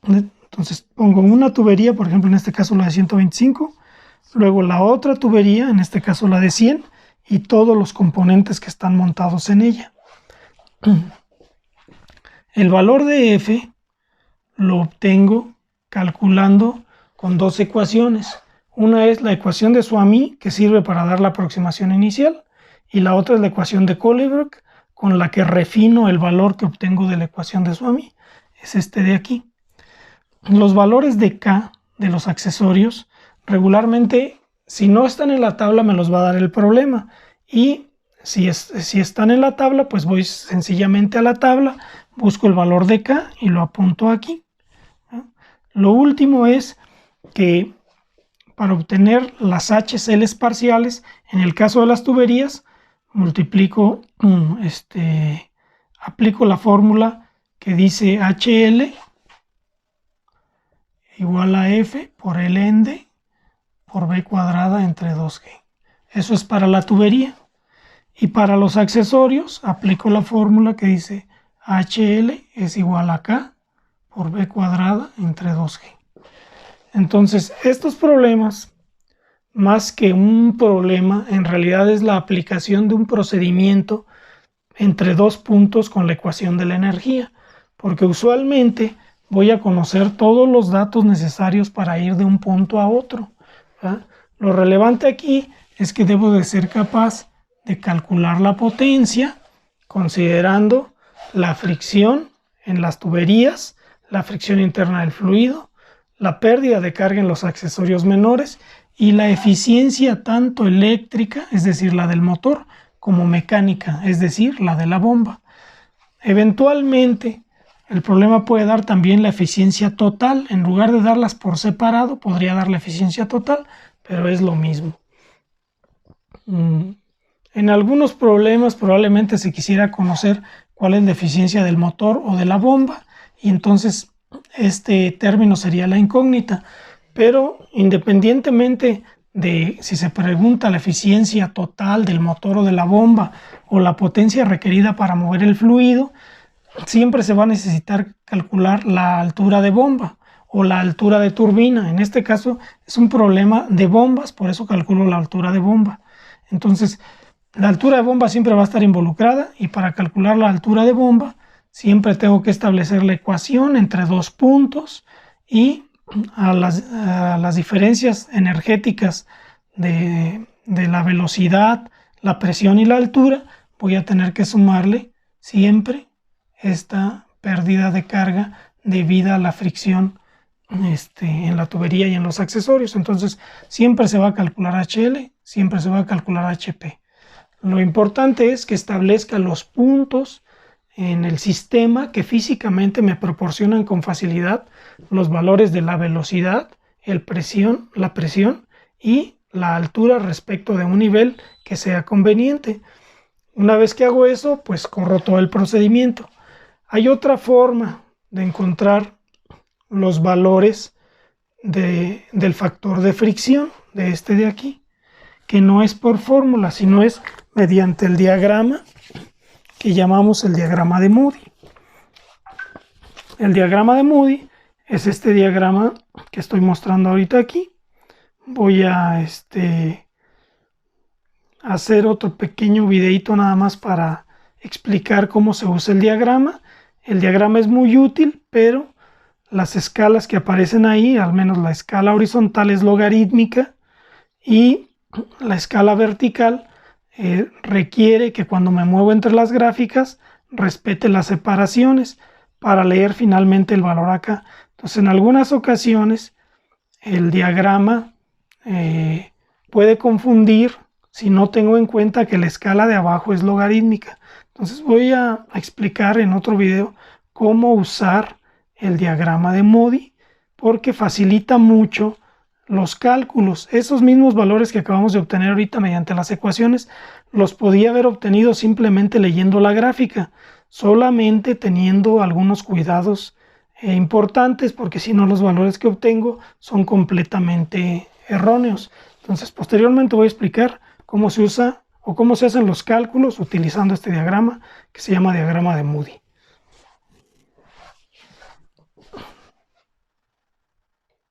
Entonces pongo una tubería, por ejemplo en este caso la de 125, luego la otra tubería, en este caso la de 100, y todos los componentes que están montados en ella. El valor de F lo obtengo calculando con dos ecuaciones. Una es la ecuación de Suomi, que sirve para dar la aproximación inicial, y la otra es la ecuación de Colebrook, con la que refino el valor que obtengo de la ecuación de Suomi. Es este de aquí. Los valores de K de los accesorios regularmente, si no están en la tabla, me los va a dar el problema, y si están en la tabla, pues voy sencillamente a la tabla, busco el valor de K y lo apunto aquí. Lo último es que para obtener las HCl parciales, en el caso de las tuberías, aplico la fórmula que dice HL igual a F por LN por B cuadrada entre 2G. Eso es para la tubería. Y para los accesorios aplico la fórmula que dice HL es igual a K por B cuadrada entre 2G. Entonces, estos problemas, más que un problema, en realidad es la aplicación de un procedimiento entre dos puntos con la ecuación de la energía, porque usualmente voy a conocer todos los datos necesarios para ir de un punto a otro, ¿verdad? Lo relevante aquí es que debo de ser capaz de calcular la potencia considerando la fricción en las tuberías, la fricción interna del fluido, la pérdida de carga en los accesorios menores y la eficiencia tanto eléctrica, es decir, la del motor, como mecánica, es decir, la de la bomba. Eventualmente, el problema puede dar también la eficiencia total. En lugar de darlas por separado, podría dar la eficiencia total, pero es lo mismo. En algunos problemas probablemente se quisiera conocer cuál es la eficiencia del motor o de la bomba, y entonces este término sería la incógnita, pero independientemente de si se pregunta la eficiencia total del motor o de la bomba o la potencia requerida para mover el fluido, siempre se va a necesitar calcular la altura de bomba o la altura de turbina. En este caso es un problema de bombas, por eso calculo la altura de bomba. Entonces, la altura de bomba siempre va a estar involucrada, y para calcular la altura de bomba siempre tengo que establecer la ecuación entre dos puntos, y a las diferencias energéticas de la velocidad, la presión y la altura voy a tener que sumarle siempre esta pérdida de carga debida a la fricción en la tubería y en los accesorios. Entonces siempre se va a calcular HL, siempre se va a calcular HP. Lo importante es que establezca los puntos en el sistema que físicamente me proporcionan con facilidad los valores de la velocidad, la presión y la altura respecto de un nivel que sea conveniente. Una vez que hago eso, pues corro todo el procedimiento. Hay otra forma de encontrar los valores del factor de fricción, de este de aquí, que no es por fórmula, sino es mediante el diagrama que llamamos el diagrama de Moody. El diagrama de Moody es este diagrama que estoy mostrando ahorita aquí. Voy a hacer otro pequeño videito nada más para explicar cómo se usa el diagrama. El diagrama es muy útil, pero las escalas que aparecen ahí, al menos la escala horizontal es logarítmica, y la escala vertical requiere que cuando me muevo entre las gráficas respete las separaciones para leer finalmente el valor acá. Entonces, en algunas ocasiones el diagrama puede confundir si no tengo en cuenta que la escala de abajo es logarítmica. Entonces voy a explicar en otro video cómo usar el diagrama de Modi, porque facilita mucho los cálculos. Esos mismos valores que acabamos de obtener ahorita mediante las ecuaciones los podía haber obtenido simplemente leyendo la gráfica, solamente teniendo algunos cuidados importantes, porque si no los valores que obtengo son completamente erróneos. Entonces posteriormente voy a explicar cómo se usa o cómo se hacen los cálculos utilizando este diagrama que se llama diagrama de Modi.